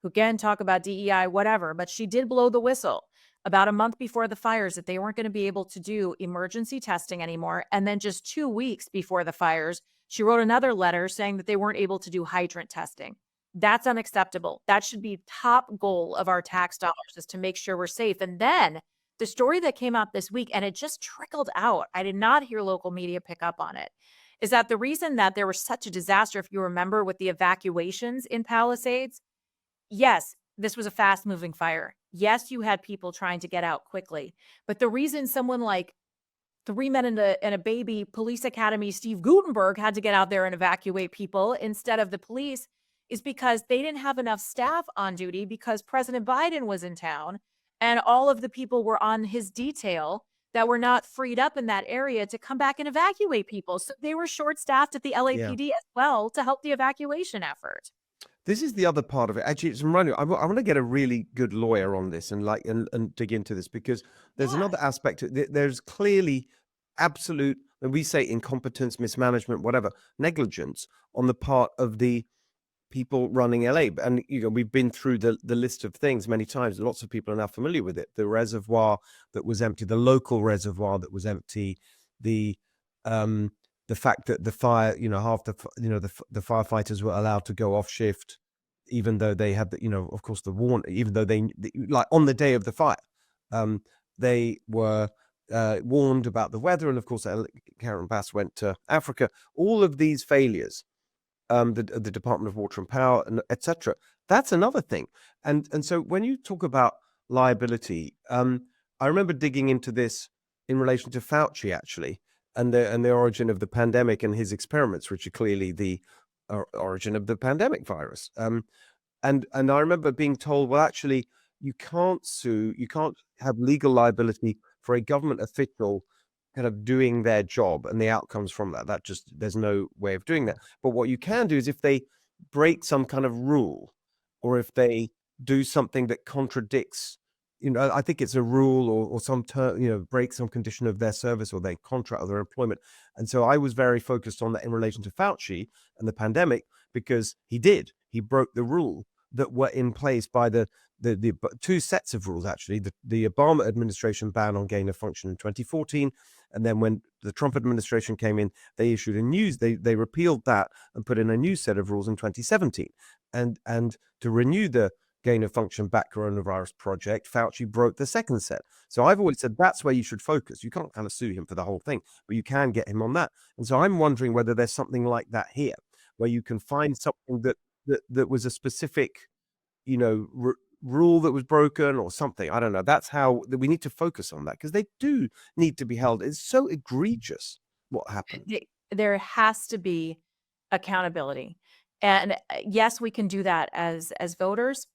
Speaker 3: who again talk about DEI, whatever, but she did blow the whistle about a month before the fires that they weren't going to be able to do emergency testing anymore. And then just 2 weeks before the fires, she wrote another letter saying that they weren't able to do hydrant testing. That's unacceptable. That should be top goal of our tax dollars, is to make sure we're safe. And then the story that came out this week, and it just trickled out, I did not hear local media pick up on it, is that the reason that there was such a disaster, if you remember, with the evacuations in Palisades, yes, this was a fast moving fire. Yes, you had people trying to get out quickly. But the reason someone like 3 Men and a Baby Police Academy Steve Gutenberg had to get out there and evacuate people instead of the police is because they didn't have enough staff on duty, because President Biden was in town and all of the people were on his detail that were not freed up in that area to come back and evacuate people. So they were short staffed at the
Speaker 2: Yeah.
Speaker 3: LAPD as well to help the evacuation effort.
Speaker 2: This is the other part of it. Actually, it's reminding me, I want to get a really good lawyer on this and and dig into this, because there's
Speaker 3: Yeah.
Speaker 2: another aspect. There's clearly absolute, when we say incompetence, mismanagement, whatever, negligence on the part of the people running LA. And we've been through the list of things many times. Lots of people are now familiar with it. The reservoir that was empty, the local reservoir that was empty, the fact that the fire, half the firefighters were allowed to go off shift, even though they had of course, the warn, even though like on the day of the fire, they were warned about the weather. And of course, Karen Bass went to Africa. All of these failures, the Department of Water and Power, and etc. That's another thing. And so when you talk about liability, I remember digging into this in relation to Fauci, actually, and the origin of the pandemic and his experiments, which are clearly the origin of the pandemic virus. And I remember being told, well, actually, you can't sue, you can't have legal liability for a government official kind of doing their job and the outcomes from that. That just, there's no way of doing that. But what you can do is, if they break some kind of rule, or if they do something that contradicts, I think it's a rule or some term, break some condition of their service or their contract or their employment. And so I was very focused on that in relation to Fauci and the pandemic, because he broke the rule that were in place by the two sets of rules, actually. The Obama administration ban on gain of function in 2014, and then when the Trump administration came in, they issued they repealed that and put in a new set of rules in 2017. And to renew the gain of function back coronavirus project, Fauci broke the second set. So I've always said that's where you should focus. You can't kind of sue him for the whole thing, but you can get him on that. And so I'm wondering whether there's something like that here, where you can find something that was a specific, rule that was broken or something. I don't know. That's how we need to focus on that, because they do need to be held. It's so egregious what happened.
Speaker 3: There has to be accountability. And yes, we can do that as voters.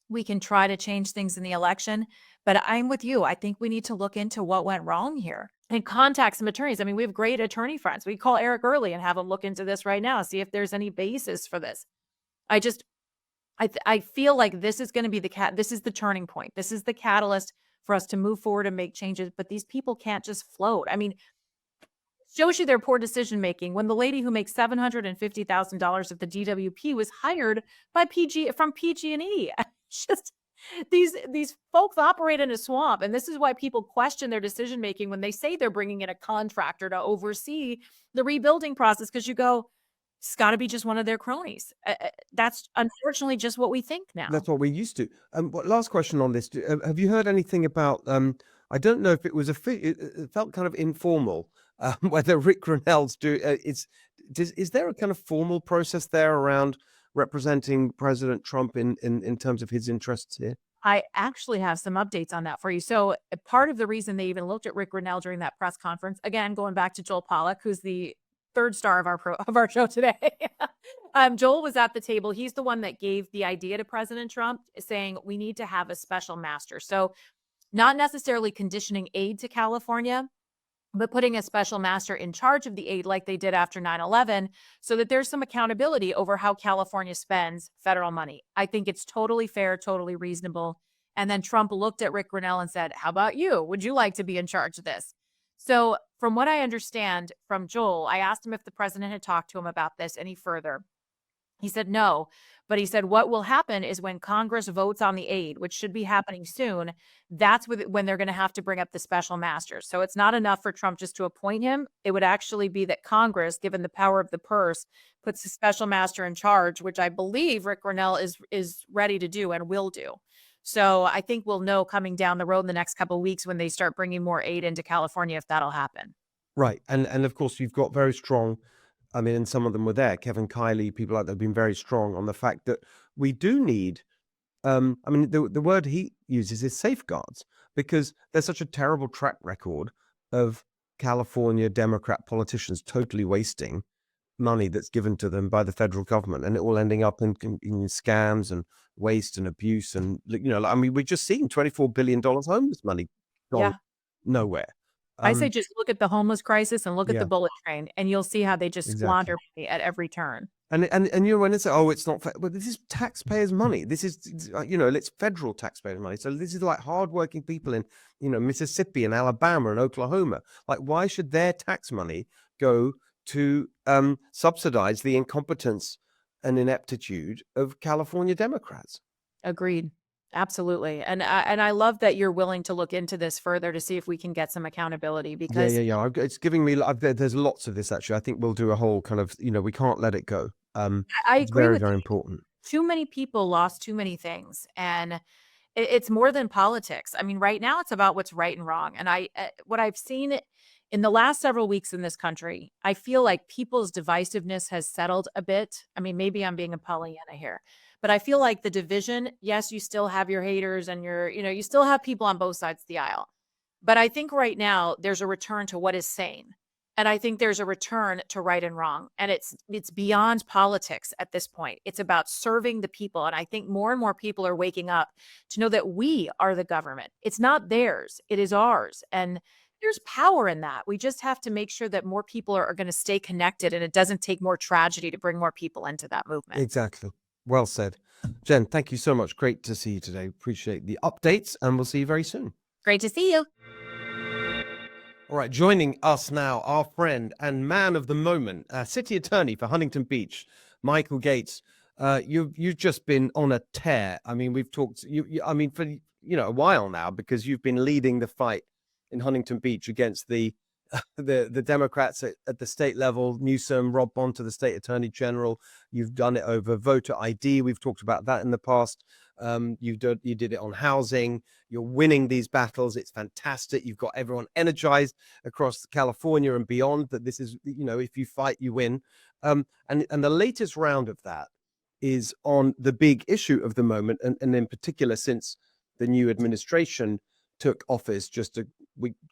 Speaker 3: We can try to change things in the election, but I'm with you. I think we need to look into what went wrong here and contact some attorneys. I mean, we have great attorney friends. We call Eric Early and have him look into this right now, see if there's any basis for this. I feel like this is going to be this is the turning point. This is the catalyst for us to move forward and make changes, but these people can't just float. I mean, shows you their poor decision making when the lady who makes $750,000 at the DWP was hired by from PG&E. Just these folks operate in a swamp, and this is why people question their decision making when they say they're bringing in a contractor to oversee the rebuilding process, because you go, it's got to be just one of their cronies. That's unfortunately just what we think now.
Speaker 2: That's what we used to. Last question on this. Have you heard anything about, I don't know if it was it felt kind of informal, whether Rick Grenell's is there a kind of formal process there around representing President Trump in terms of his interests here?
Speaker 3: I actually have some updates on that for you. So part of the reason they even looked at Rick Grenell during that press conference, again, going back to Joel Pollack, who's the third star of our show today. Joel was at the table. He's the one that gave the idea to President Trump, saying we need to have a special master. So not necessarily conditioning aid to California, but putting a special master in charge of the aid like they did after 9/11, so that there's some accountability over how California spends federal money. I think it's totally fair, totally reasonable. And then Trump looked at Rick Grenell and said, how about you? Would you like to be in charge of this? So from what I understand from Joel, I asked him if the president had talked to him about this any further. He said no. But he said what will happen is when Congress votes on the aid, which should be happening soon, that's when they're going to have to bring up the special master. So it's not enough for Trump just to appoint him. It would actually be that Congress, given the power of the purse, puts the special master in charge, which I believe Rick Grenell is ready to do and will do. So I think we'll know coming down the road in the next couple of weeks when they start bringing more aid into California if that'll happen.
Speaker 2: Right. And of course, you've got very strong, I mean, and some of them were there, Kevin Kiley, people like that have been very strong on the fact that we do need, I mean, the word he uses is safeguards, because there's such a terrible track record of California Democrat politicians totally wasting money that's given to them by the federal government, and it all ending up in scams and waste and abuse. And, I mean, we're just seeing $24 billion homeless money gone
Speaker 3: Yeah.
Speaker 2: nowhere.
Speaker 3: I say just look at the homeless crisis and look at
Speaker 2: Yeah.
Speaker 3: the bullet train, and you'll see how they just
Speaker 2: Exactly.
Speaker 3: squander money at every turn.
Speaker 2: And when they say, oh, it's not fair, well, this is taxpayers' money. This is, it's federal taxpayers' money. So this is like hardworking people in, Mississippi and Alabama and Oklahoma. Like, why should their tax money go to subsidize the incompetence and ineptitude of California Democrats?
Speaker 3: Agreed. Absolutely. And I love that you're willing to look into this further to see if we can get some accountability because
Speaker 2: Yeah. It's giving me, there's lots of this, actually. I think we'll do a whole kind of, we can't let it go.
Speaker 3: I
Speaker 2: It's
Speaker 3: agree
Speaker 2: very,
Speaker 3: with
Speaker 2: very
Speaker 3: you.
Speaker 2: important.
Speaker 3: Too many people lost too many things. And it's more than politics. I mean, right now it's about what's right and wrong. And what I've seen in the last several weeks in this country, I feel like people's divisiveness has settled a bit. I mean, maybe I'm being a Pollyanna here, but I feel like the division, yes, you still have your haters and you still have people on both sides of the aisle. But I think right now there's a return to what is sane. And I think there's a return to right and wrong. And it's beyond politics at this point. It's about serving the people. And I think more and more people are waking up to know that we are the government. It's not theirs, it is ours. And there's power in that. We just have to make sure that more people are going to stay connected and it doesn't take more tragedy to bring more people into that movement.
Speaker 2: Exactly. Well said. Jen, thank you so much. Great to see you today. Appreciate the updates, and we'll see you very soon.
Speaker 3: Great to see you.
Speaker 2: All right, joining us now, our friend and man of the moment, city attorney for Huntington Beach, Michael Gates. You've just been on a tear. I mean, we've talked, I mean, for a while now, because you've been leading the fight in Huntington Beach against the Democrats at the state level, Newsom, Rob Bonta, the state attorney general. You've done it over voter ID. We've talked about that in the past. You did it on housing. You're winning these battles. It's fantastic. You've got everyone energized across California and beyond that this is, if you fight, you win. And the latest round of that is on the big issue of the moment. And in particular, since the new administration took office just a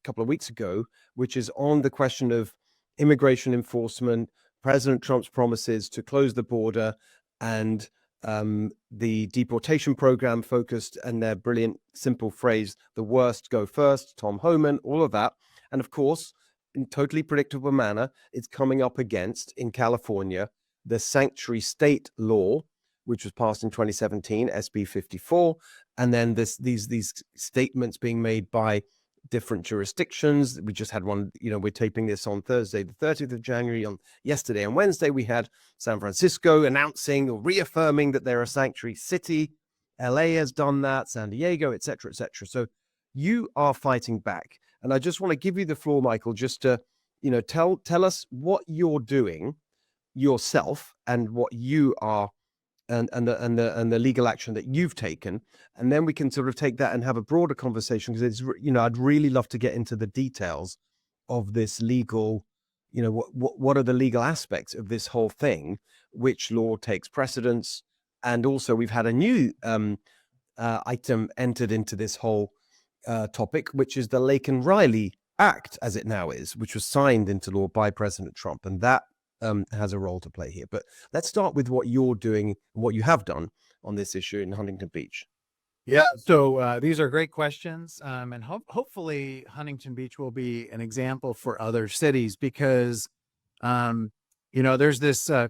Speaker 2: couple of weeks ago, which is on the question of immigration enforcement, President Trump's promises to close the border, and the deportation program focused and their brilliant, simple phrase, the worst go first, Tom Homan, all of that. And of course, in totally predictable manner, it's coming up against, in California, the sanctuary state law, which was passed in 2017, SB 54, and then these statements being made by different jurisdictions. We just had one, we're taping this on Thursday, the 30th of January. On yesterday and Wednesday, we had San Francisco announcing or reaffirming that they're a sanctuary city. LA has done that, San Diego, et cetera, et cetera. So you are fighting back. And I just want to give you the floor, Michael, just to, tell us what you're doing yourself and what you are and the legal action that you've taken, and then we can sort of take that and have a broader conversation, because it's I'd really love to get into the details of this legal, what are the legal aspects of this whole thing, which law takes precedence, and also we've had a new item entered into this whole topic, which is the Laken Riley Act, as it now is, which was signed into law by President Trump, and that has a role to play here. But let's start with what you're doing, what you have done on this issue in Huntington Beach.
Speaker 1: Yeah, so these are great questions, and hopefully Huntington Beach will be an example for other cities, because there's this I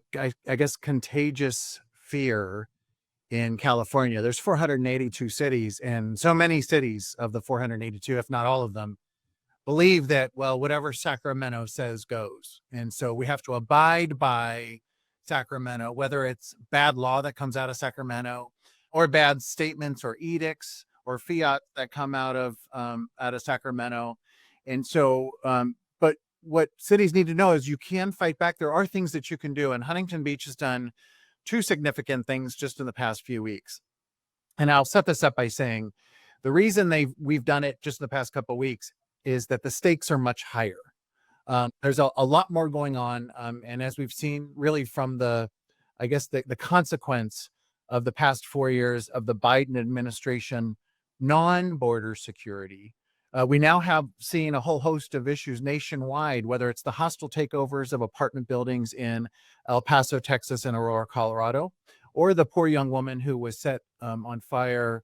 Speaker 1: guess contagious fear in California. There's 482 cities, and so many cities of the 482, if not all of them, believe that, well, whatever Sacramento says goes. And so we have to abide by Sacramento, whether it's bad law that comes out of Sacramento, or bad statements or edicts or fiat that come out of Sacramento. And so, but what cities need to know is you can fight back. There are things that you can do, and Huntington Beach has done two significant things just in the past few weeks. And I'll set this up by saying the reason we've done it just in the past couple of weeks is that the stakes are much higher. There's a lot more going on. And as we've seen really from the consequence of the past 4 years of the Biden administration, non-border security, we now have seen a whole host of issues nationwide, whether it's the hostile takeovers of apartment buildings in El Paso, Texas, and Aurora, Colorado, or the poor young woman who was set on fire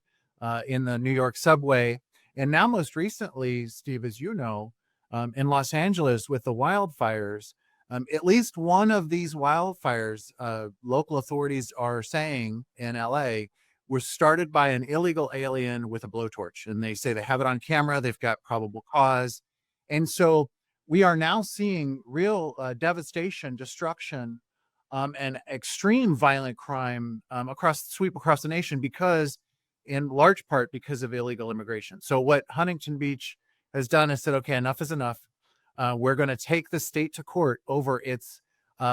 Speaker 1: in the New York subway. And now most recently, Steve, as you know, in Los Angeles with the wildfires, at least one of these wildfires, local authorities are saying in LA, was started by an illegal alien with a blowtorch. And they say they have it on camera, they've got probable cause. And so we are now seeing real devastation, destruction, and extreme violent crime across the nation in large part because of illegal immigration. So what Huntington Beach has done is said, okay, enough is enough. We're going to take the state to court over its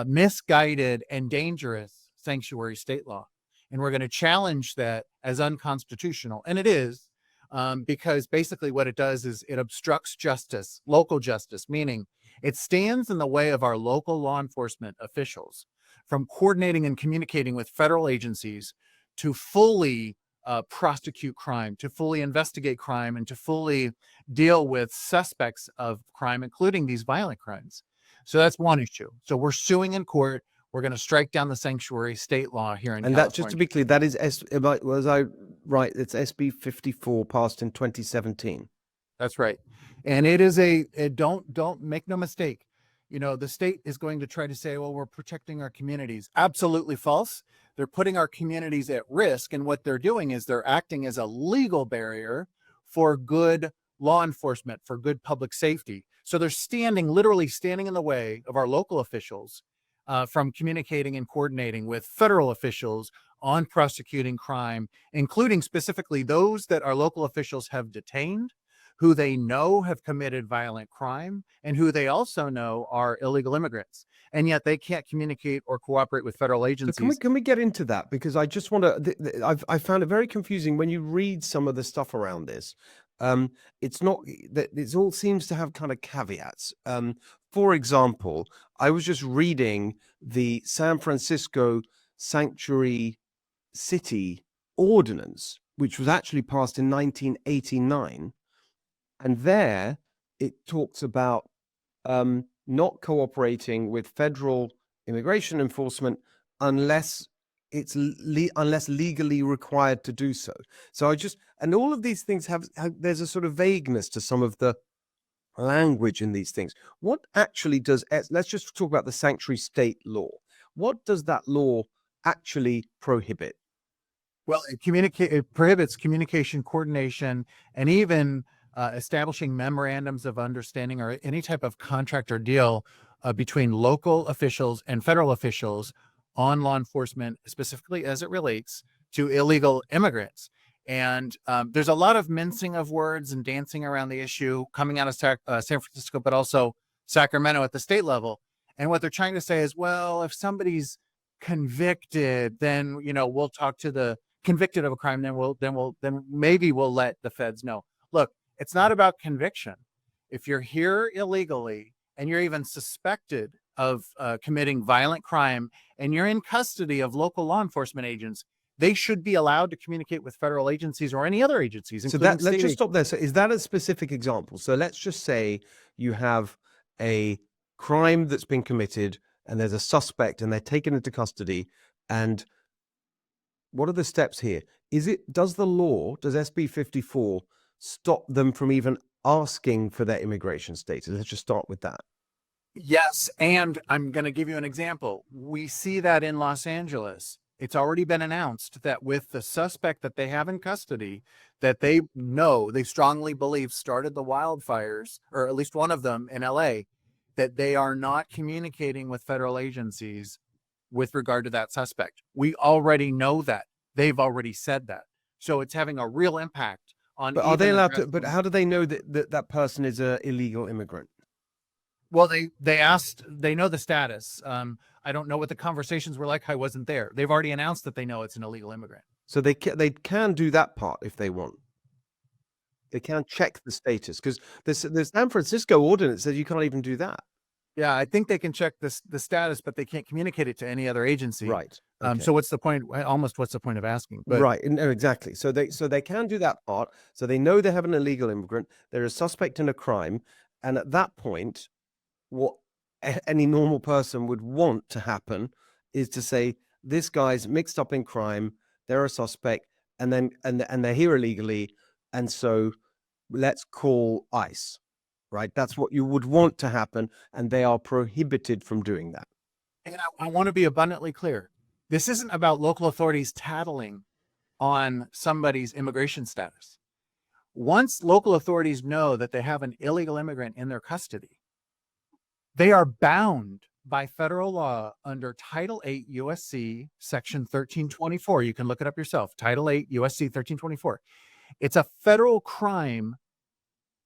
Speaker 1: misguided and dangerous sanctuary state law. And we're going to challenge that as unconstitutional. And it is, because basically what it does is it obstructs justice, local justice, meaning it stands in the way of our local law enforcement officials from coordinating and communicating with federal agencies to fully prosecute crime, to fully investigate crime, and to fully deal with suspects of crime, including these violent crimes. So that's one issue. So we're suing in court. We're going to strike down the sanctuary state law here in California.
Speaker 2: And that, just to be clear, that is, was I right? It's SB 54 passed in 2017.
Speaker 1: That's right. And don't make no mistake. The state is going to try to say, well, we're protecting our communities. Absolutely false. They're putting our communities at risk. And what they're doing is they're acting as a legal barrier for good law enforcement, for good public safety. So they're literally standing in the way of our local officials from communicating and coordinating with federal officials on prosecuting crime, including specifically those that our local officials have detained, who they know have committed violent crime, and who they also know are illegal immigrants. And yet they can't communicate or cooperate with federal agencies.
Speaker 2: So can we get into that? Because I just want to, I found it very confusing when you read some of the stuff around this. It's not that it all seems to have kind of caveats. For example, I was just reading the San Francisco Sanctuary City Ordinance, which was actually passed in 1989. And there it talks about not cooperating with federal immigration enforcement unless it's legally required to do so. So and all of these things have there's a sort of vagueness to some of the language in these things. What actually let's just talk about the sanctuary state law. What does that law actually prohibit?
Speaker 1: Well, it prohibits communication, coordination, and even establishing memorandums of understanding or any type of contract or deal between local officials and federal officials on law enforcement, specifically as it relates to illegal immigrants. And there's a lot of mincing of words and dancing around the issue coming out of San Francisco, but also Sacramento at the state level. And what they're trying to say is, well, if somebody's convicted, then we'll talk to the convicted of a crime. Then maybe we'll let the feds know. Look, it's not about conviction. If you're here illegally and you're even suspected of committing violent crime and you're in custody of local law enforcement agents, they should be allowed to communicate with federal agencies or any other agencies.
Speaker 2: So let's just stop there. So is that a specific example? So let's just say you have a crime that's been committed and there's a suspect and they're taken into custody. And what are the steps here? Does SB 54 stop them from even asking for their immigration status? Let's just start with that.
Speaker 1: Yes. And I'm going to give you an example. We see that in Los Angeles. It's already been announced that with the suspect that they have in custody, that they strongly believe started the wildfires, or at least one of them in LA, that they are not communicating with federal agencies with regard to that suspect. We already know that. They've already said that. So it's having a real impact on
Speaker 2: But are they
Speaker 1: even
Speaker 2: allowed to? But
Speaker 1: addressing-
Speaker 2: how do they know that person is an illegal immigrant?
Speaker 1: Well, they asked, they know the status. I don't know what the conversations were like. I wasn't there. They've already announced that they know it's an illegal immigrant.
Speaker 2: So they can do that part if they want. They can check the status, because the San Francisco ordinance says you can't even do that.
Speaker 1: Yeah, I think they can check the status, but they can't communicate it to any other agency.
Speaker 2: Right. Okay.
Speaker 1: So what's the point? Almost what's the point of asking? But
Speaker 2: Right. No, exactly. So they can do that part. So they know they have an illegal immigrant. They're a suspect in a crime, and at that point, what any normal person would want to happen is to say, this guy's mixed up in crime, they're a suspect, and they're here illegally, and so let's call ICE. Right? That's what you would want to happen, and they are prohibited from doing that.
Speaker 1: And I want to be abundantly clear. This isn't about local authorities tattling on somebody's immigration status. Once local authorities know that they have an illegal immigrant in their custody, they are bound by federal law under Title 8 USC Section 1324. You can look it up yourself. Title 8 USC 1324. It's a federal crime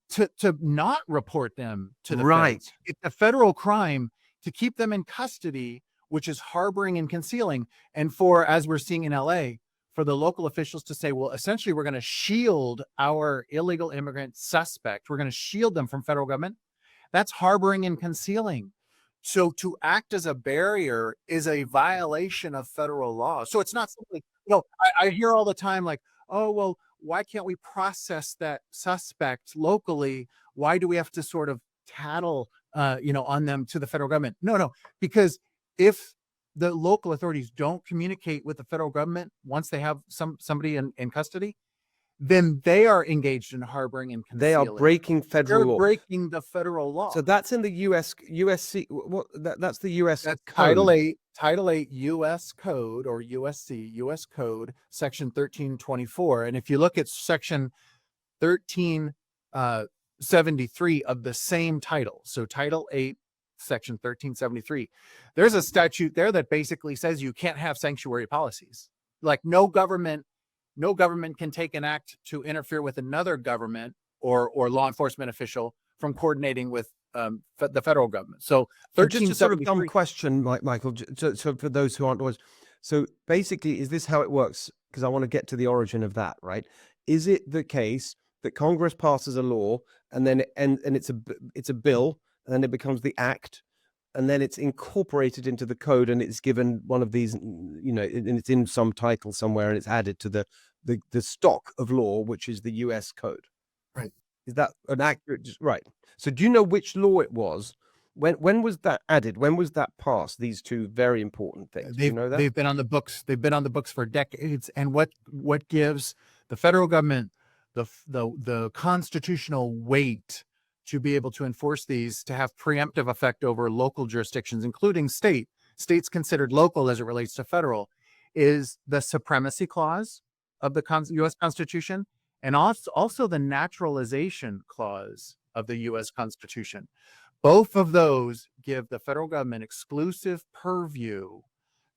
Speaker 1: to not report them to the
Speaker 2: Right.
Speaker 1: feds. It's a federal crime to keep them in custody, which is harboring and concealing. And for, as we're seeing in LA, for the local officials to say, well, essentially, we're going to shield our illegal immigrant suspect. We're going to shield them from federal government. That's harboring and concealing. So to act as a barrier is a violation of federal law. So it's not simply, I hear all the time like, oh, well, why can't we process that suspect locally? Why do we have to sort of tattle, on them to the federal government? No, because if the local authorities don't communicate with the federal government once they have somebody in custody, then they are engaged in harboring and concealing.
Speaker 2: They are breaking federal law.
Speaker 1: They're breaking the federal law.
Speaker 2: So that's in the USC. That's the US
Speaker 1: That's
Speaker 2: code.
Speaker 1: Title 8 US Code, or USC, US Code, Section 1324. And if you look at Section 1373 of the same title, so Title 8, Section 1373, there's a statute there that basically says you can't have sanctuary policies. Like no government can take an act to interfere with another government or law enforcement official from coordinating with the federal government. So
Speaker 2: Just a sort of dumb question, Michael, so for those who aren't lawyers. So basically, is this how it works? Because I want to get to the origin of that, right? Is it the case that Congress passes a law and then it's a bill, and then it becomes the act, and then it's incorporated into the code, and it's given one of these, and it's in some title somewhere, and it's added to the stock of law, which is the US code?
Speaker 1: Right.
Speaker 2: Is that an accurate? Right. So do you know which law it was? When was that added? When was that passed? These two very important things. Do you know that?
Speaker 1: They've been on the books. They've been on the books for decades. And what gives the federal government the constitutional weight to be able to enforce these, to have preemptive effect over local jurisdictions, including states considered local as it relates to federal, is the supremacy clause of the U.S. Constitution, and also the naturalization clause of the U.S. Constitution. Both of those give the federal government exclusive purview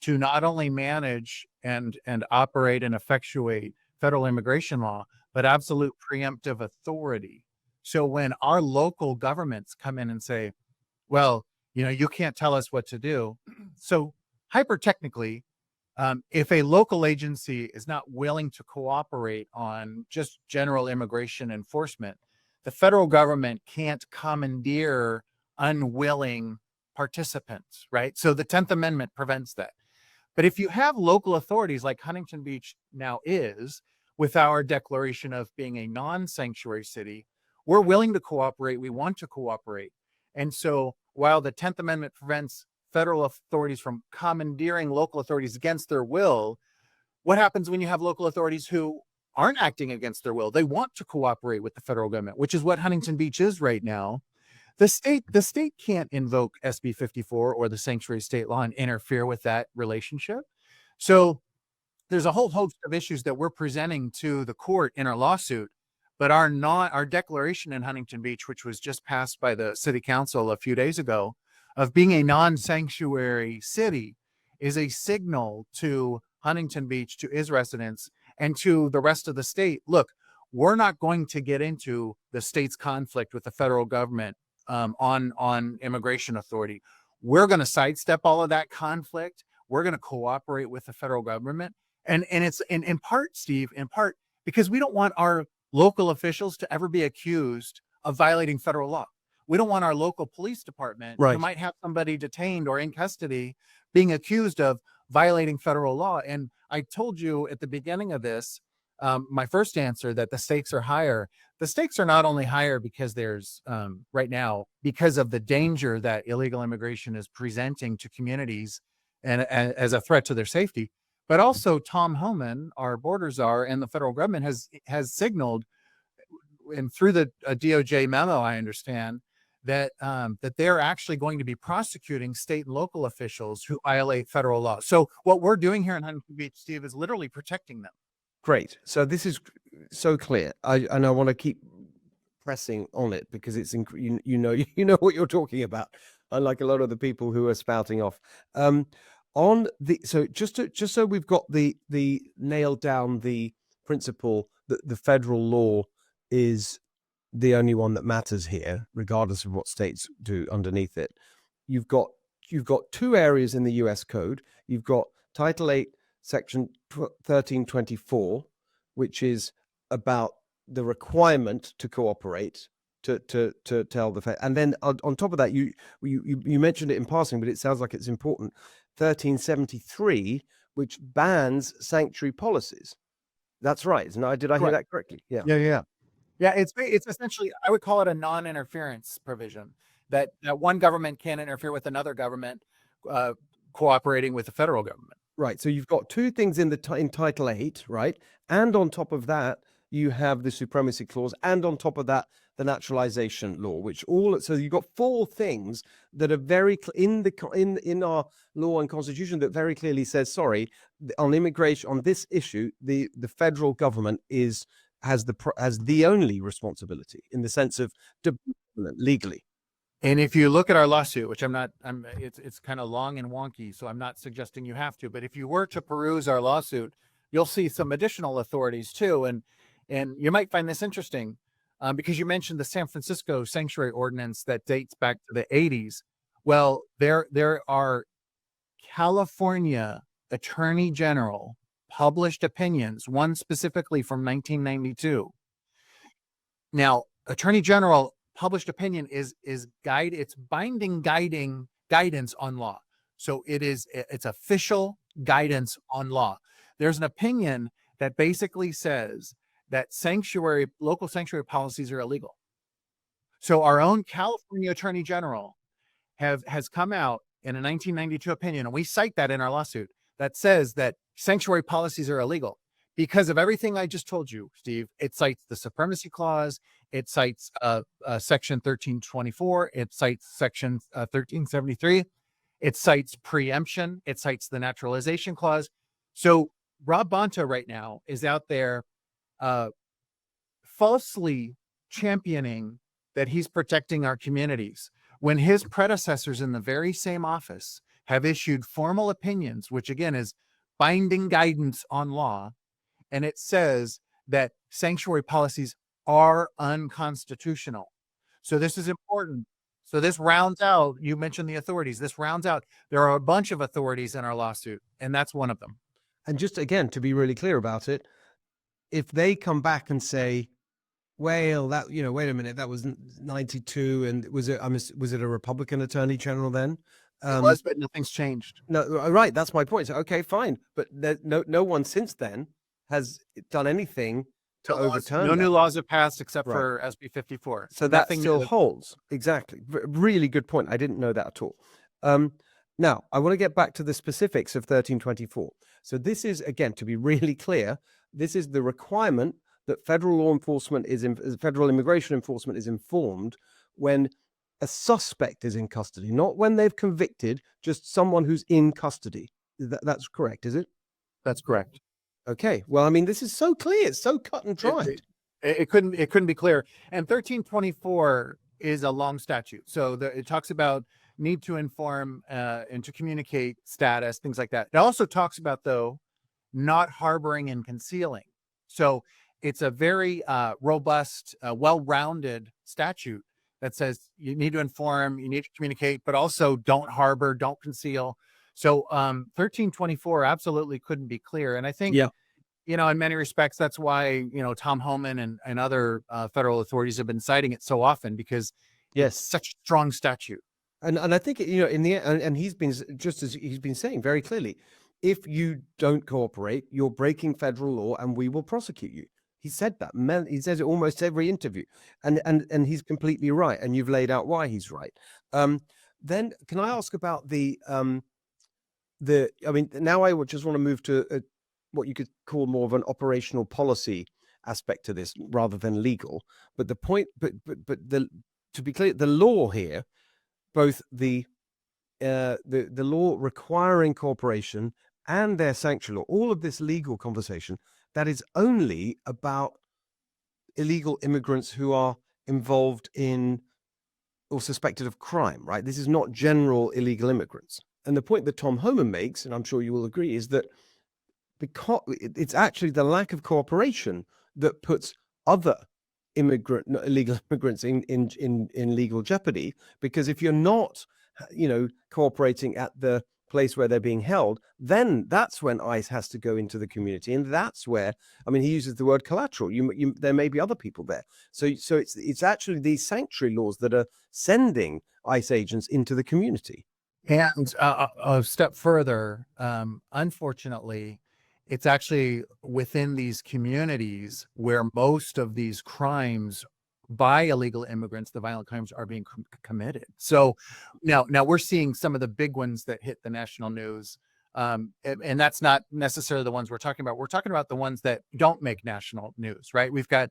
Speaker 1: to not only manage and operate and effectuate federal immigration law, but absolute preemptive authority. So when our local governments come in and say, well, you can't tell us what to do. So hyper-technically, if a local agency is not willing to cooperate on just general immigration enforcement, the federal government can't commandeer unwilling participants, right? So the 10th Amendment prevents that. But if you have local authorities like Huntington Beach now is, with our declaration of being a non-sanctuary city, we're willing to cooperate. We want to cooperate. And so while the 10th Amendment prevents federal authorities from commandeering local authorities against their will, what happens when you have local authorities who aren't acting against their will? They want to cooperate with the federal government, which is what Huntington Beach is right now. The state can't invoke SB 54 or the sanctuary state law and interfere with that relationship. So there's a whole host of issues that we're presenting to the court in our lawsuit, but our declaration in Huntington Beach, which was just passed by the city council a few days ago, of being a non-sanctuary city, is a signal to Huntington Beach, to his residents, and to the rest of the state. Look, we're not going to get into the state's conflict with the federal government on immigration authority. We're going to sidestep all of that conflict. We're going to cooperate with the federal government. And it's in part, Steve, in part, because we don't want our local officials to ever be accused of violating federal law. We don't want our local police department who might have somebody detained or in custody being accused of violating federal law. And I told you at the beginning of this, my first answer, that the stakes are higher. The stakes are not only higher because there's right now, because of the danger that illegal immigration is presenting to communities and as a threat to their safety, but also Tom Homan, our border czar, and the federal government has signaled, and through the DOJ memo, I understand, that that they're actually going to be prosecuting state and local officials who violate federal law. So what we're doing here in Huntington Beach, Steve, is literally protecting them.
Speaker 2: Great. So this is so clear. I want to keep pressing on it because it's you know what you're talking about, unlike a lot of the people who are spouting off. On the just so we've got the nailed down the principle that the federal law is the only one that matters here, regardless of what states do underneath it. You've got two areas in the U.S. Code. You've got Title 8, Section 1324, which is about the requirement to cooperate, to tell the and then on top of that, you mentioned it in passing, but it sounds like it's important. 1373, which bans sanctuary policies. That's right. Did I hear that correctly?
Speaker 1: Yeah. It's essentially, I would call it a non-interference provision, that one government can't interfere with another government cooperating with the federal government.
Speaker 2: Right. So you've got two things in Title 8, right? And on top of that, you have the supremacy clause, and on top of that, the naturalization law, so you've got four things that are very in our law and constitution that very clearly says, sorry, on immigration, on this issue, the federal government has the only responsibility in the sense of legally.
Speaker 1: And if you look at our lawsuit, which it's kind of long and wonky, so I'm not suggesting you have to, but if you were to peruse our lawsuit, you'll see some additional authorities too. And you might find this interesting because you mentioned the San Francisco sanctuary ordinance that dates back to the 80s. Well, there are California Attorney General published opinions, one specifically from 1992. Now, Attorney General published opinion is it's binding guidance on law. So it's official guidance on law. There's an opinion that basically says that local sanctuary policies are illegal. So our own California Attorney General has come out in a 1992 opinion, and we cite that in our lawsuit, that says that sanctuary policies are illegal because of everything I just told you, Steve. It cites the supremacy clause. It cites Section 1324. It cites Section 1373. It cites preemption. It cites the naturalization clause. So Rob Bonta right now is out there falsely championing that he's protecting our communities when his predecessors in the very same office have issued formal opinions, which again is binding guidance on law. And it says that sanctuary policies are unconstitutional. So this is important. So this rounds out, you mentioned the authorities, this rounds out, there are a bunch of authorities in our lawsuit, and that's one of them.
Speaker 2: And just again, to be really clear about it, if they come back and say, well, that, wait a minute, that was 92, and was it a Republican attorney general then?
Speaker 1: It was, but nothing's changed.
Speaker 2: No, right. That's my point. So, okay, fine. But no one since then has done anything to overturn
Speaker 1: No new laws have passed except for SB 54.
Speaker 2: So that still holds. Exactly. Really good point. I didn't know that at all. Now, I want to get back to the specifics of 1324. So this is, again, to be really clear, this is the requirement that federal immigration enforcement is informed when a suspect is in custody, not when they've convicted, just someone who's in custody. That's correct, is it?
Speaker 1: That's correct.
Speaker 2: Okay. Well, I mean, this is so clear. It's so cut and dried.
Speaker 1: It couldn't be clear. And 1324 is a long statute. So it talks about need to inform and to communicate status, things like that. It also talks about, though, not harboring and concealing. So it's a very robust, well-rounded statute that says you need to inform, you need to communicate, but also don't harbor, don't conceal. So 1324 absolutely couldn't be clear. And I think,
Speaker 2: Yeah.
Speaker 1: in many respects, that's why, Tom Homan and other federal authorities have been citing it so often, because
Speaker 2: Yes.
Speaker 1: it's such a strong statute.
Speaker 2: And I think, in the end, and he's been, just as he's been saying very clearly, if you don't cooperate, you're breaking federal law and we will prosecute you. He said that. He says it almost every interview, and he's completely right. And you've laid out why he's right. Then can I ask about I mean, now I would just want to move to what you could call more of an operational policy aspect to this rather than legal. But the point, to be clear, the law here, both the law requiring cooperation and their sanctuary law, all of this legal conversation, that is only about illegal immigrants who are involved in or suspected of crime, right? This is not general illegal immigrants. And the point that Tom Homan makes, and I'm sure you will agree, is that because it's actually the lack of cooperation that puts other illegal immigrants in legal jeopardy. Because if you're not, cooperating at the place where they're being held, then that's when ICE has to go into the community, and that's where, I mean, he uses the word collateral. There may be other people there. So it's actually these sanctuary laws that are sending ICE agents into the community.
Speaker 1: And a step further, unfortunately, it's actually within these communities where most of these crimes by illegal immigrants, the violent crimes, are being committed. So now we're seeing some of the big ones that hit the national news. And that's not necessarily the ones we're talking about. We're talking about the ones that don't make national news, right? We've got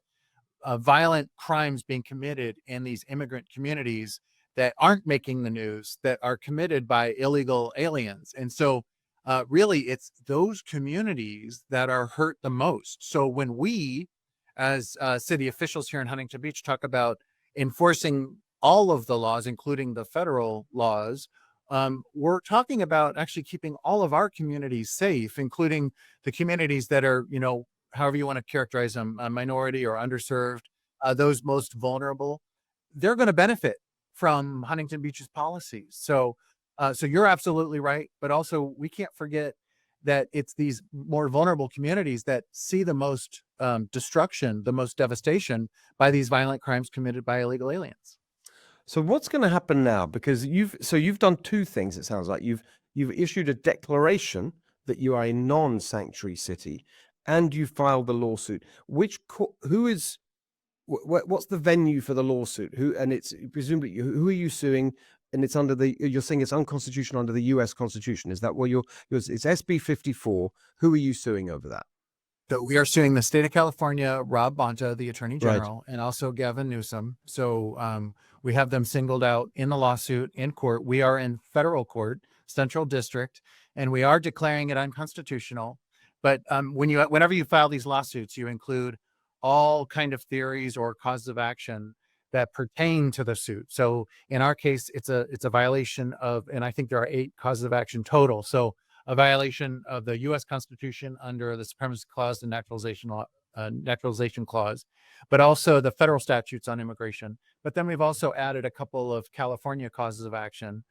Speaker 1: violent crimes being committed in these immigrant communities that aren't making the news, that are committed by illegal aliens. And so really, it's those communities that are hurt the most. So when we, as city officials here in Huntington Beach, talk about enforcing all of the laws, including the federal laws, we're talking about actually keeping all of our communities safe, including the communities that are, however you want to characterize them, minority or underserved, those most vulnerable. They're going to benefit from Huntington Beach's policies. So you're absolutely right. But also, we can't forget that it's these more vulnerable communities that see the most destruction, the most devastation by these violent crimes committed by illegal aliens.
Speaker 2: So what's going to happen now? Because you've done two things. It sounds like you've issued a declaration that you are a non-sanctuary city, and you filed the lawsuit. What's the venue for the lawsuit? And it's presumably, who are you suing? And it's you're saying it's unconstitutional under the U.S. Constitution. Is that what it's SB 54? Who are you suing over that?
Speaker 1: So we are suing the state of California, Rob Bonta, the Attorney General,
Speaker 2: Right,
Speaker 1: and also Gavin Newsom. So we have them singled out in the lawsuit in court. We are in federal court, Central District, and we are declaring it unconstitutional. But whenever you file these lawsuits, you include all kind of theories or causes of action that pertain to the suit. So in our case, it's a violation of, and I think there are 8 causes of action total. So a violation of the U.S. Constitution under the Supremacy Clause and Naturalization Clause, but also the federal statutes on immigration. But then we've also added a couple of California causes of action,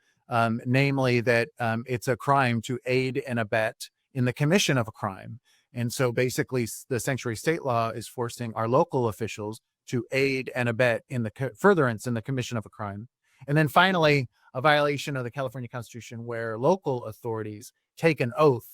Speaker 1: namely that it's a crime to aid and abet in the commission of a crime. And so basically, the sanctuary state law is forcing our local officials to aid and abet in the furtherance in the commission of a crime. And then finally, a violation of the California Constitution where local authorities take an oath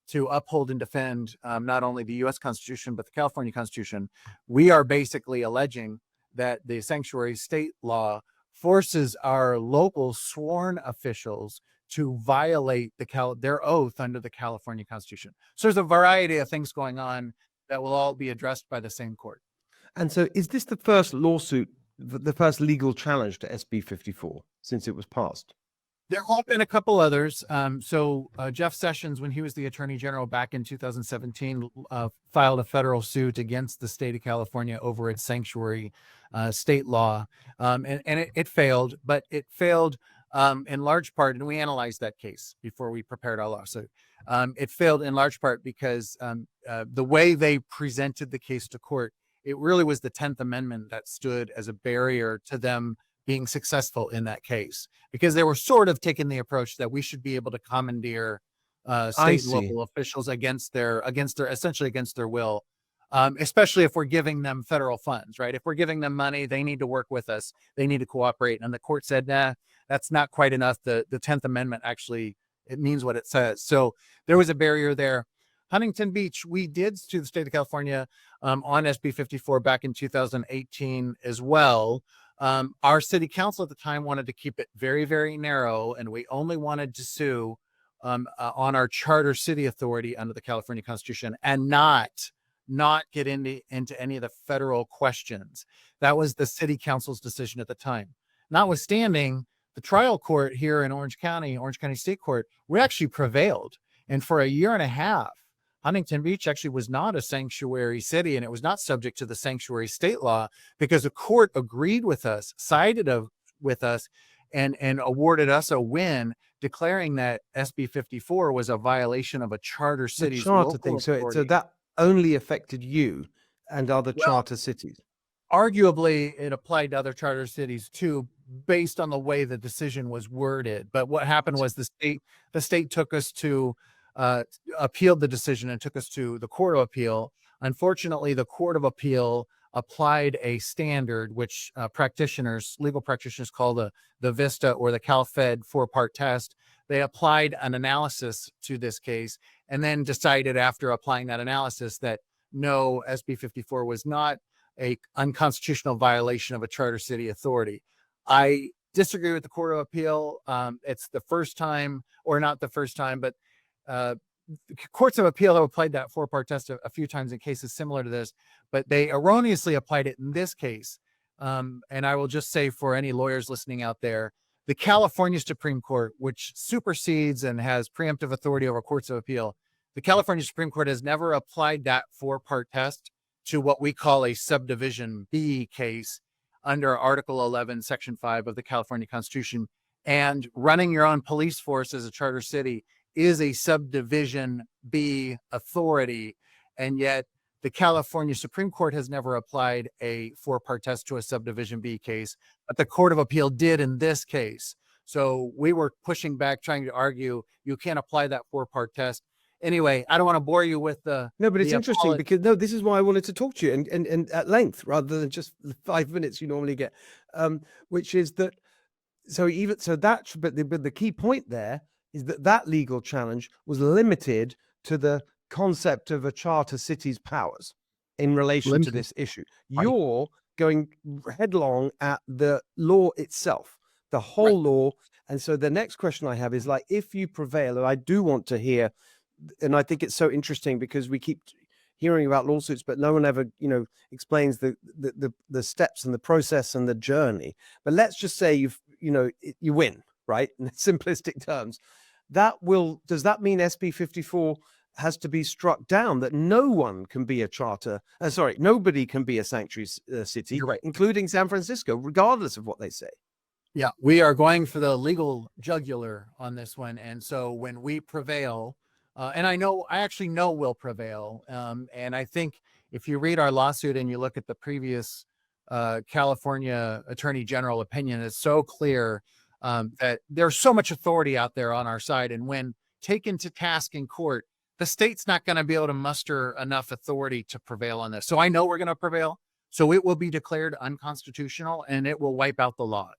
Speaker 1: to uphold and defend not only the U.S. Constitution, but the California Constitution. We are basically alleging that the sanctuary state law forces our local sworn officials to violate their oath under the California Constitution. So there's a variety of things going on that will all be addressed by the same court.
Speaker 2: And so is this the first lawsuit, the first legal challenge to SB 54 since it was passed?
Speaker 1: There have been a couple others. So Jeff Sessions, when he was the Attorney General back in 2017, filed a federal suit against the state of California over its sanctuary state law. And it failed, but it failed in large part, and we analyzed that case before we prepared our lawsuit. It failed in large part because the way they presented the case to court, it really was the 10th Amendment that stood as a barrier to them being successful in that case, because they were sort of taking the approach that we should be able to commandeer
Speaker 2: I
Speaker 1: state and
Speaker 2: see.
Speaker 1: local officials against their essentially against their will, especially if we're giving them federal funds, right? If we're giving them money, they need to work with us. They need to cooperate. And the court said, nah, that's not quite enough. The 10th Amendment actually, it means what it says. So there was a barrier there. Huntington Beach, we did sue the state of California on SB 54 back in 2018 as well. Our city council at the time wanted to keep it very, very narrow, and we only wanted to sue on our charter city authority under the California Constitution, and not get into any of the federal questions. That was the city council's decision at the time. Notwithstanding, the trial court here in Orange County State Court, we actually prevailed. And for a year and a half, Huntington Beach actually was not a sanctuary city, and it was not subject to the sanctuary state law, because the court agreed with us, sided with us, and awarded us a win, declaring that SB 54 was a violation of a charter
Speaker 2: The
Speaker 1: city's
Speaker 2: charter
Speaker 1: local
Speaker 2: thing. So
Speaker 1: authority.
Speaker 2: that only affected you and other
Speaker 1: Well,
Speaker 2: charter cities.
Speaker 1: arguably, it applied to other charter cities too, based on the way the decision was worded. But what happened was the state took us to appealed the decision and took us to the Court of Appeal. Unfortunately, the Court of Appeal applied a standard which legal practitioners call the VISTA or the CalFed 4-part test. They applied an analysis to this case and then decided, after applying that analysis, that no, SB 54 was not a unconstitutional violation of a charter city authority. I disagree with the Court of Appeal. It's the first time, or not the first time, but courts of appeal have applied that 4-part test a few times in cases similar to this, but they erroneously applied it in this case. And I will just say, for any lawyers listening out there, the California Supreme Court, which supersedes and has preemptive authority over courts of appeal, the California Supreme Court has never applied that 4-part test to what we call a subdivision B case under Article 11, Section 5 of the California Constitution. And running your own police force as a charter city is a subdivision B authority. And yet the California Supreme Court has never applied a 4-part test to a subdivision B case, but the Court of Appeal did in this case. So we were pushing back, trying to argue you can't apply that 4-part test. Anyway, I don't want to bore you with
Speaker 2: No, but it's interesting because this is why I wanted to talk to you and at length, rather than just the 5 minutes you normally get, which is that. But the key point there is that legal challenge was limited to the concept of a charter city's powers in relation to this issue.
Speaker 1: Right.
Speaker 2: You're going headlong at the law itself, the whole law. And so the next question I have is, like, if you prevail, and I do want to hear, and I think it's so interesting because we keep hearing about lawsuits, but no one ever, explains the steps and the process and the journey. But let's just say you win, right? In simplistic terms, does that mean SB 54 has to be struck down, that no one can be a nobody can be a sanctuary city,
Speaker 1: You're right,
Speaker 2: including San Francisco, regardless of what they say?
Speaker 1: Yeah, we are going for the legal jugular on this one. And so when we prevail, and I actually know we'll prevail. And I think if you read our lawsuit and you look at the previous California Attorney General opinion, it's so clear that there's so much authority out there on our side. And when taken to task in court, the state's not going to be able to muster enough authority to prevail on this. So I know we're going to prevail. So it will be declared unconstitutional and it will wipe out the law.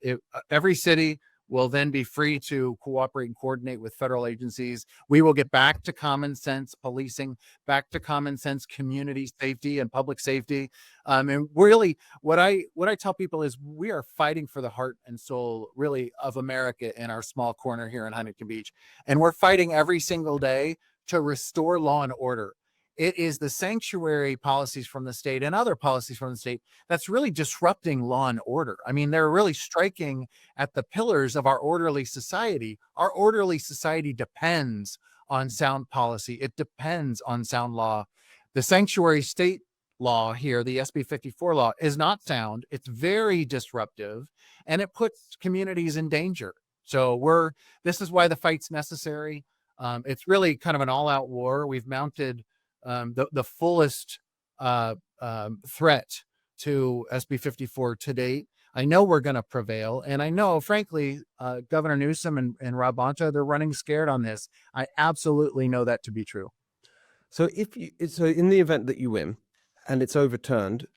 Speaker 1: Every city will then be free to cooperate and coordinate with federal agencies. We will get back to common sense policing, back to common sense community safety and public safety. And really, what I tell people is we are fighting for the heart and soul, really, of America in our small corner here in Huntington Beach. And we're fighting every single day to restore law and order. It is the sanctuary policies from the state and other policies from the state that's really disrupting law and order. I mean, they're really striking at the pillars of our orderly society. Our orderly society depends on sound policy. It depends on sound law. The sanctuary state law here, the SB 54 law, is not sound. It's very disruptive and it puts communities in danger. So this is why the fight's necessary. It's really kind of an all-out war. We've mounted the fullest threat to SB 54 to date. I know we're going to prevail. And I know, frankly, Governor Newsom and Rob Bonta, they're running scared on this. I absolutely know that to be true.
Speaker 2: So so in the event that you win and it's overturned,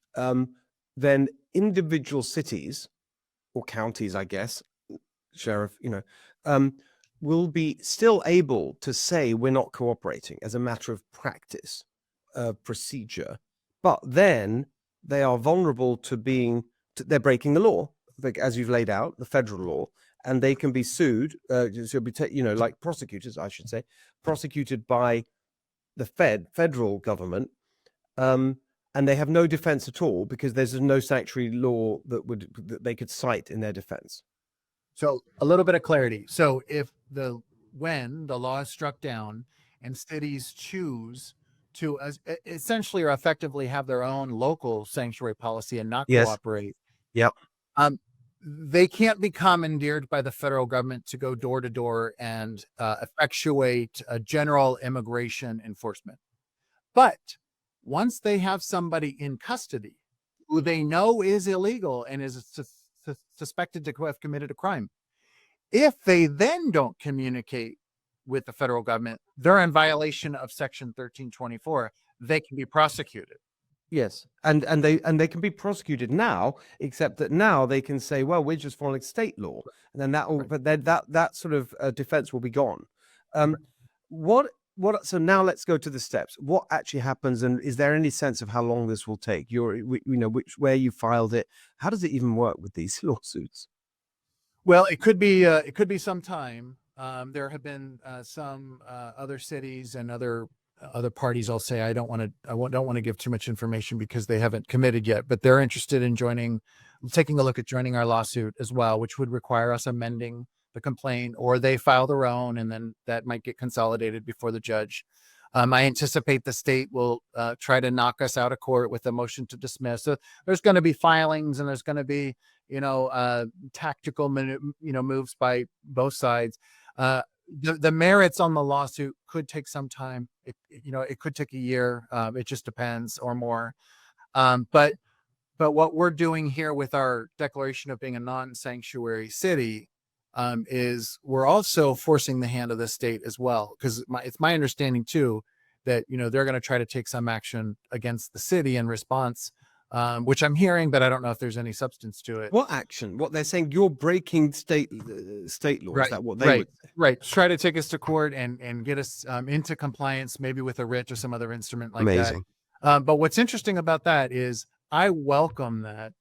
Speaker 2: then individual cities or counties, I guess, sheriff, will be still able to say we're not cooperating as a matter of practice, procedure, but then they are vulnerable to they're breaking the law, as you've laid out, the federal law, and they can be sued, like prosecutors, I should say, prosecuted by the federal government, and they have no defense at all because there's no sanctuary law that they could cite in their defense.
Speaker 1: So a little bit of clarity. So when the law is struck down and cities choose to essentially or effectively have their own local sanctuary policy and not cooperate,
Speaker 2: yep,
Speaker 1: they can't be commandeered by the federal government to go door to door and effectuate a general immigration enforcement. But once they have somebody in custody who they know is illegal and is suspected to have committed a crime, if they then don't communicate with the federal government, they're in violation of Section 1324. They can be prosecuted.
Speaker 2: Yes, and they can be prosecuted now, except that now they can say, well, we're just following state law, and then but then that sort of defense will be gone. So now let's go to the steps. What actually happens, and is there any sense of how long this will take? Where you filed it? How does it even work with these lawsuits?
Speaker 1: Well, it could be some time. There have been some other cities and other parties. I'll say I don't want to give too much information because they haven't committed yet, but they're interested in taking a look at joining our lawsuit as well, which would require us amending the complaint, or they file their own, and then that might get consolidated before the judge. I anticipate the state will try to knock us out of court with a motion to dismiss. So there's going to be filings, and there's going to be tactical moves by both sides. The merits on the lawsuit could take some time. It could take a year. It just depends, or more. But what we're doing here with our declaration of being a non-sanctuary city is we're also forcing the hand of the state as well, because it's my understanding too that they're going to try to take some action against the city in response, which I'm hearing, but I don't know if there's any substance to it.
Speaker 2: What action? What they're saying? You're breaking state law.
Speaker 1: Right.
Speaker 2: Is that what they would say?
Speaker 1: Right. Try to take us to court and get us into compliance, maybe with a writ or some other instrument like
Speaker 2: Amazing.
Speaker 1: that. But what's interesting about that is I welcome that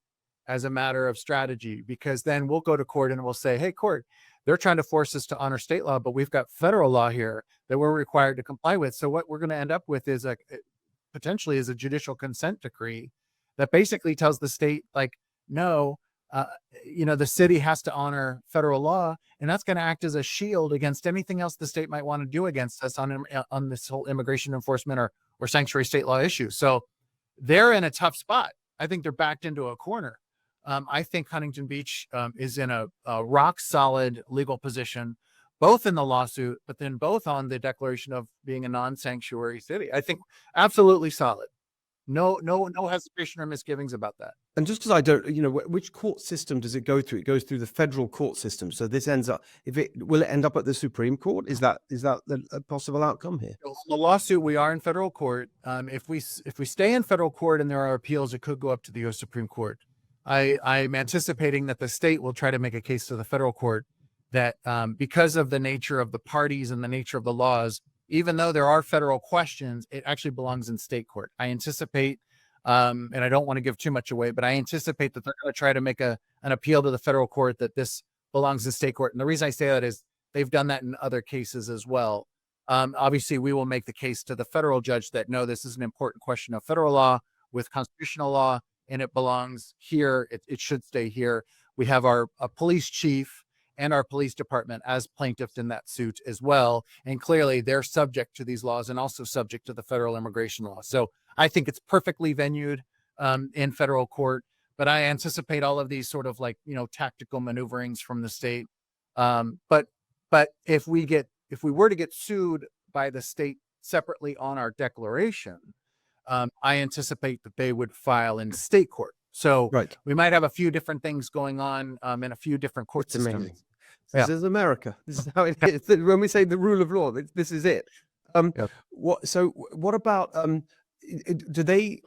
Speaker 1: as a matter of strategy, because then we'll go to court and we'll say, hey, court, they're trying to force us to honor state law, but we've got federal law here that we're required to comply with. So what we're going to end up with is potentially a judicial consent decree that basically tells the state, like, no, the city has to honor federal law, and that's going to act as a shield against anything else the state might want to do against us on this whole immigration enforcement or sanctuary state law issue. So they're in a tough spot. I think they're backed into a corner. I think Huntington Beach is in a rock solid legal position, both in the lawsuit, but then both on the declaration of being a non-sanctuary city. I think absolutely solid. No hesitation or misgivings about that.
Speaker 2: And just because I don't, which court system does it go through? It goes through the federal court system. So this ends up, will it end up at the Supreme Court? Is that a possible outcome here?
Speaker 1: The lawsuit, we are in federal court. If we stay in federal court and there are appeals, it could go up to the U.S. Supreme Court. I'm anticipating that the state will try to make a case to the federal court that because of the nature of the parties and the nature of the laws, even though there are federal questions, it actually belongs in state court. I anticipate, and I don't want to give too much away, but I anticipate that they're going to try to make an appeal to the federal court that this belongs in state court. And the reason I say that is they've done that in other cases as well. Obviously, we will make the case to the federal judge that, no, this is an important question of federal law with constitutional law, and it belongs here. It should stay here. We have our police chief and our police department as plaintiffs in that suit as well. And clearly they're subject to these laws and also subject to the federal immigration law. So I think it's perfectly venued in federal court, but I anticipate all of these sort of tactical maneuverings from the state But if we were to get sued by the state separately on our declaration, I anticipate that they would file in state court. So
Speaker 2: Right.
Speaker 1: we might have a few different things going on in a few different court
Speaker 2: It's amazing.
Speaker 1: systems.
Speaker 2: This is America. This is how it is. When we say the rule of law, this is it.
Speaker 1: Yep.
Speaker 2: What about do they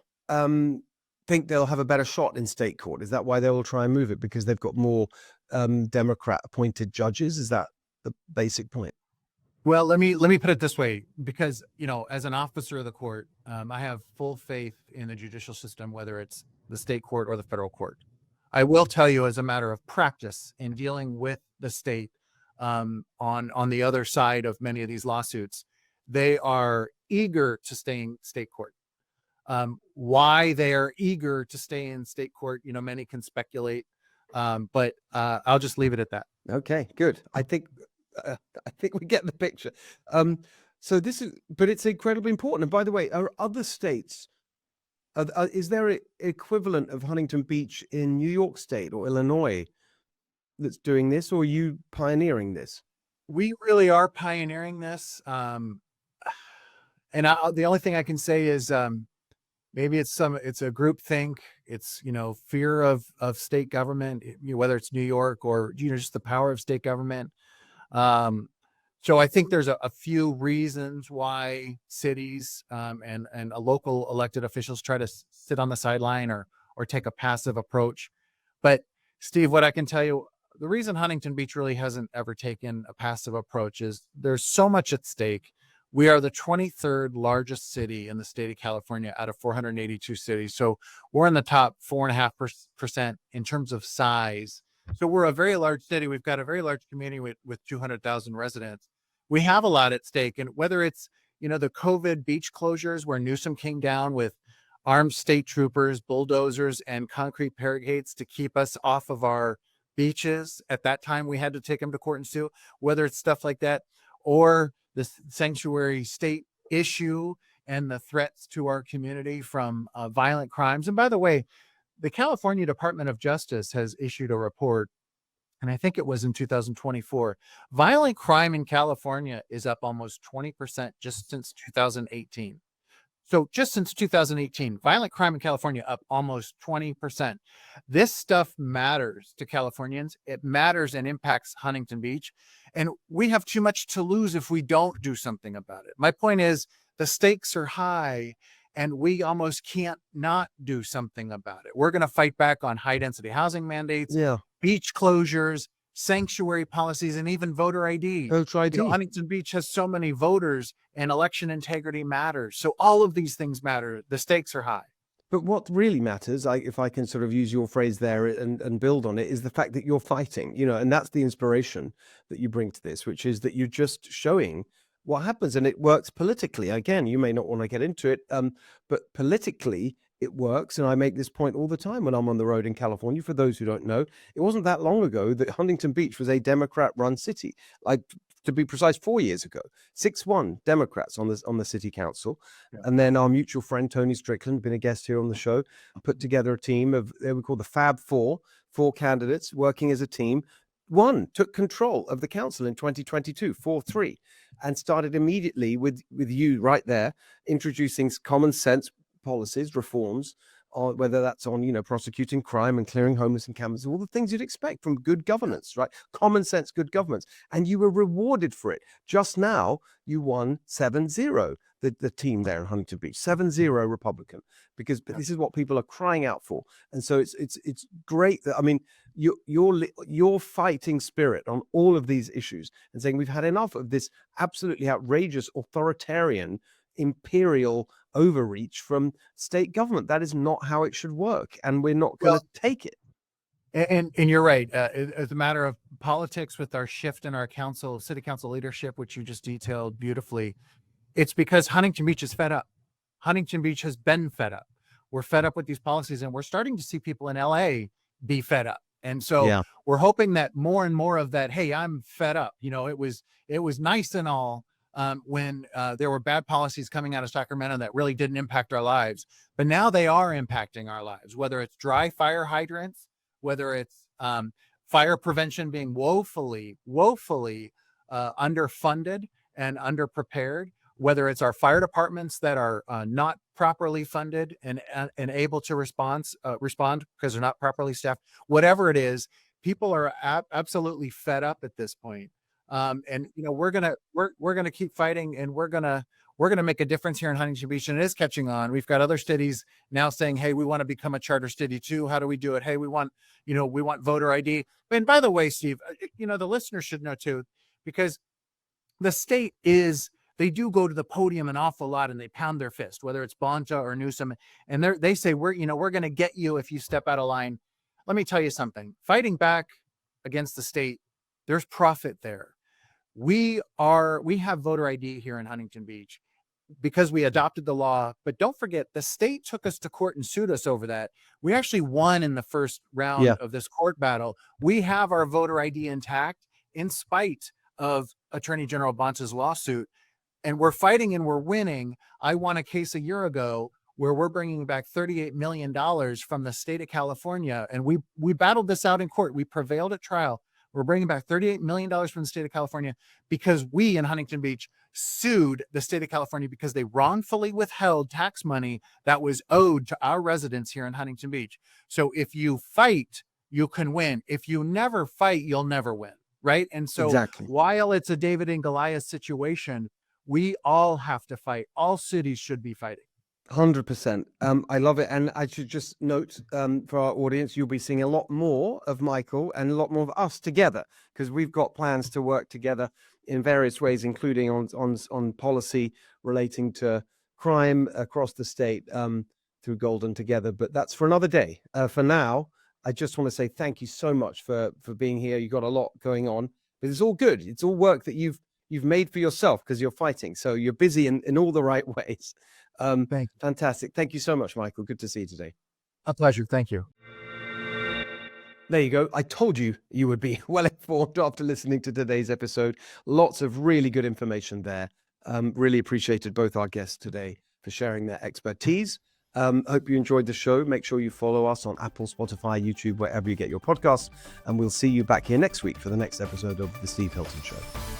Speaker 2: think they'll have a better shot in state court? Is that why they will try and move it, because they've got more Democrat appointed judges? Is that the basic point?
Speaker 1: Well, let me put it this way, because, as an officer of the court, I have full faith in the judicial system, whether it's the state court or the federal court. I will tell you, as a matter of practice in dealing with the state on the other side of many of these lawsuits, they are eager to stay in state court. Why they are eager to stay in state court, many can speculate, but I'll just leave it at that.
Speaker 2: Okay, good. I think we get the picture. So this is, but it's incredibly important. And by the way, are other states, is there an equivalent of Huntington Beach in New York State or Illinois that's doing this, or are you pioneering this?
Speaker 1: We really are pioneering this. And the only thing I can say is maybe it's a group think. It's, fear of state government, whether it's New York or, just the power of state government. So I think there's a few reasons why cities and local elected officials try to sit on the sideline or take a passive approach. But Steve, what I can tell you, the reason Huntington Beach really hasn't ever taken a passive approach is there's so much at stake. We are the 23rd largest city in the state of California out of 482 cities. So we're in the top 4.5% in terms of size. So we're a very large city. We've got a very large community with 200,000 residents. We have a lot at stake. And whether it's, the COVID beach closures where Newsom came down with armed state troopers, bulldozers, and concrete barricades to keep us off of our beaches. At that time, we had to take him to court and sue, whether it's stuff like that, or the sanctuary state issue and the threats to our community from violent crimes. And by the way, the California Department of Justice has issued a report, and I think it was in 2024. Violent crime in California is up almost 20% just since 2018. So just since 2018, violent crime in California up almost 20%. This stuff matters to Californians. It matters and impacts Huntington Beach. And we have too much to lose if we don't do something about it. My point is, the stakes are high and we almost can't not do something about it. We're going to fight back on high density housing mandates, beach closures, sanctuary policies, and even voter ID.
Speaker 2: Voter ID.
Speaker 1: Huntington Beach has so many voters and election integrity matters. So all of these things matter. The stakes are high.
Speaker 2: But what really matters, if I can sort of use your phrase there and build on it, is the fact that you're fighting, and that's the inspiration that you bring to this, which is that you're just showing what happens, and it works politically. Again, you may not want to get into it, but politically it works. And I make this point all the time when I'm on the road in California. For those who don't know, it wasn't that long ago that Huntington Beach was a Democrat-run city. Like, to be precise, 4 years ago, 6-1 Democrats on the city council. Yeah. And then our mutual friend Tony Strickland, been a guest here on the show, put together a team of, we call the Fab Four candidates working as a team. One took control of the council in 2022, 4-3, and started immediately with you right there, introducing common sense policies, reforms, whether that's on, prosecuting crime and clearing homeless encampments, all the things you'd expect from good governance, right? Common sense, good governance. And you were rewarded for it. Just now, you won 7-0, the team there in Huntington Beach, 7-0 Republican, because this is what people are crying out for. And so it's great that, your fighting spirit on all of these issues and saying we've had enough of this absolutely outrageous authoritarian imperial overreach from state government. That is not how it should work, and we're not going to take it.
Speaker 1: And you're right. As a matter of politics, with our shift in our city council leadership, which you just detailed beautifully, it's because Huntington Beach is fed up. Huntington Beach has been fed up. We're fed up with these policies, and we're starting to see people in LA be fed up. And so we're hoping that more and more of that, hey, I'm fed up. It was nice and all when there were bad policies coming out of Sacramento that really didn't impact our lives. But now they are impacting our lives, whether it's dry fire hydrants, whether it's fire prevention being woefully underfunded and underprepared, whether it's our fire departments that are not properly funded and able to respond because they're not properly staffed, whatever it is, people are absolutely fed up at this point. And we're gonna keep fighting, and we're gonna make a difference here in Huntington Beach, and it is catching on. We've got other cities now saying, "Hey, we want to become a charter city too. How do we do it? Hey, we want voter ID." And by the way, Steve, the listeners should know too, because the state they do go to the podium an awful lot and they pound their fist, whether it's Bonta or Newsom, and they say we're going to get you if you step out of line. Let me tell you something. Fighting back against the state, there's profit there. We have voter ID here in Huntington Beach because we adopted the law, but don't forget the state took us to court and sued us over that. We actually won in the first round of this court battle. We have our voter ID intact in spite of Attorney General Bonta's lawsuit, and we're fighting and we're winning. I won a case a year ago where we're bringing back $38 million from the state of California, and we battled this out in court. We prevailed at trial. We're bringing back $38 million from the state of California because we in Huntington Beach sued the state of California because they wrongfully withheld tax money that was owed to our residents here in Huntington Beach. So if you fight, you can win. If you never fight, you'll never win, right? And so while it's a David and Goliath situation, we all have to fight. All cities should be fighting.
Speaker 2: 100%. I love it. And I should just note for our audience, you'll be seeing a lot more of Michael and a lot more of us together, because we've got plans to work together in various ways, including on policy relating to crime across the state through Golden Together. But that's for another day. For now, I just want to say thank you so much for being here. You've got a lot going on, but it's all good. It's all work that you've made for yourself because you're fighting. So you're busy in all the right ways. Fantastic. Thank you so much, Michael. Good to see you today.
Speaker 1: A pleasure. Thank you.
Speaker 2: There you go. I told you would be well informed after listening to today's episode. Lots of really good information there. Really appreciated both our guests today for sharing their expertise. Hope you enjoyed the show. Make sure you follow us on Apple, Spotify, YouTube, wherever you get your podcasts. And we'll see you back here next week for the next episode of The Steve Hilton Show.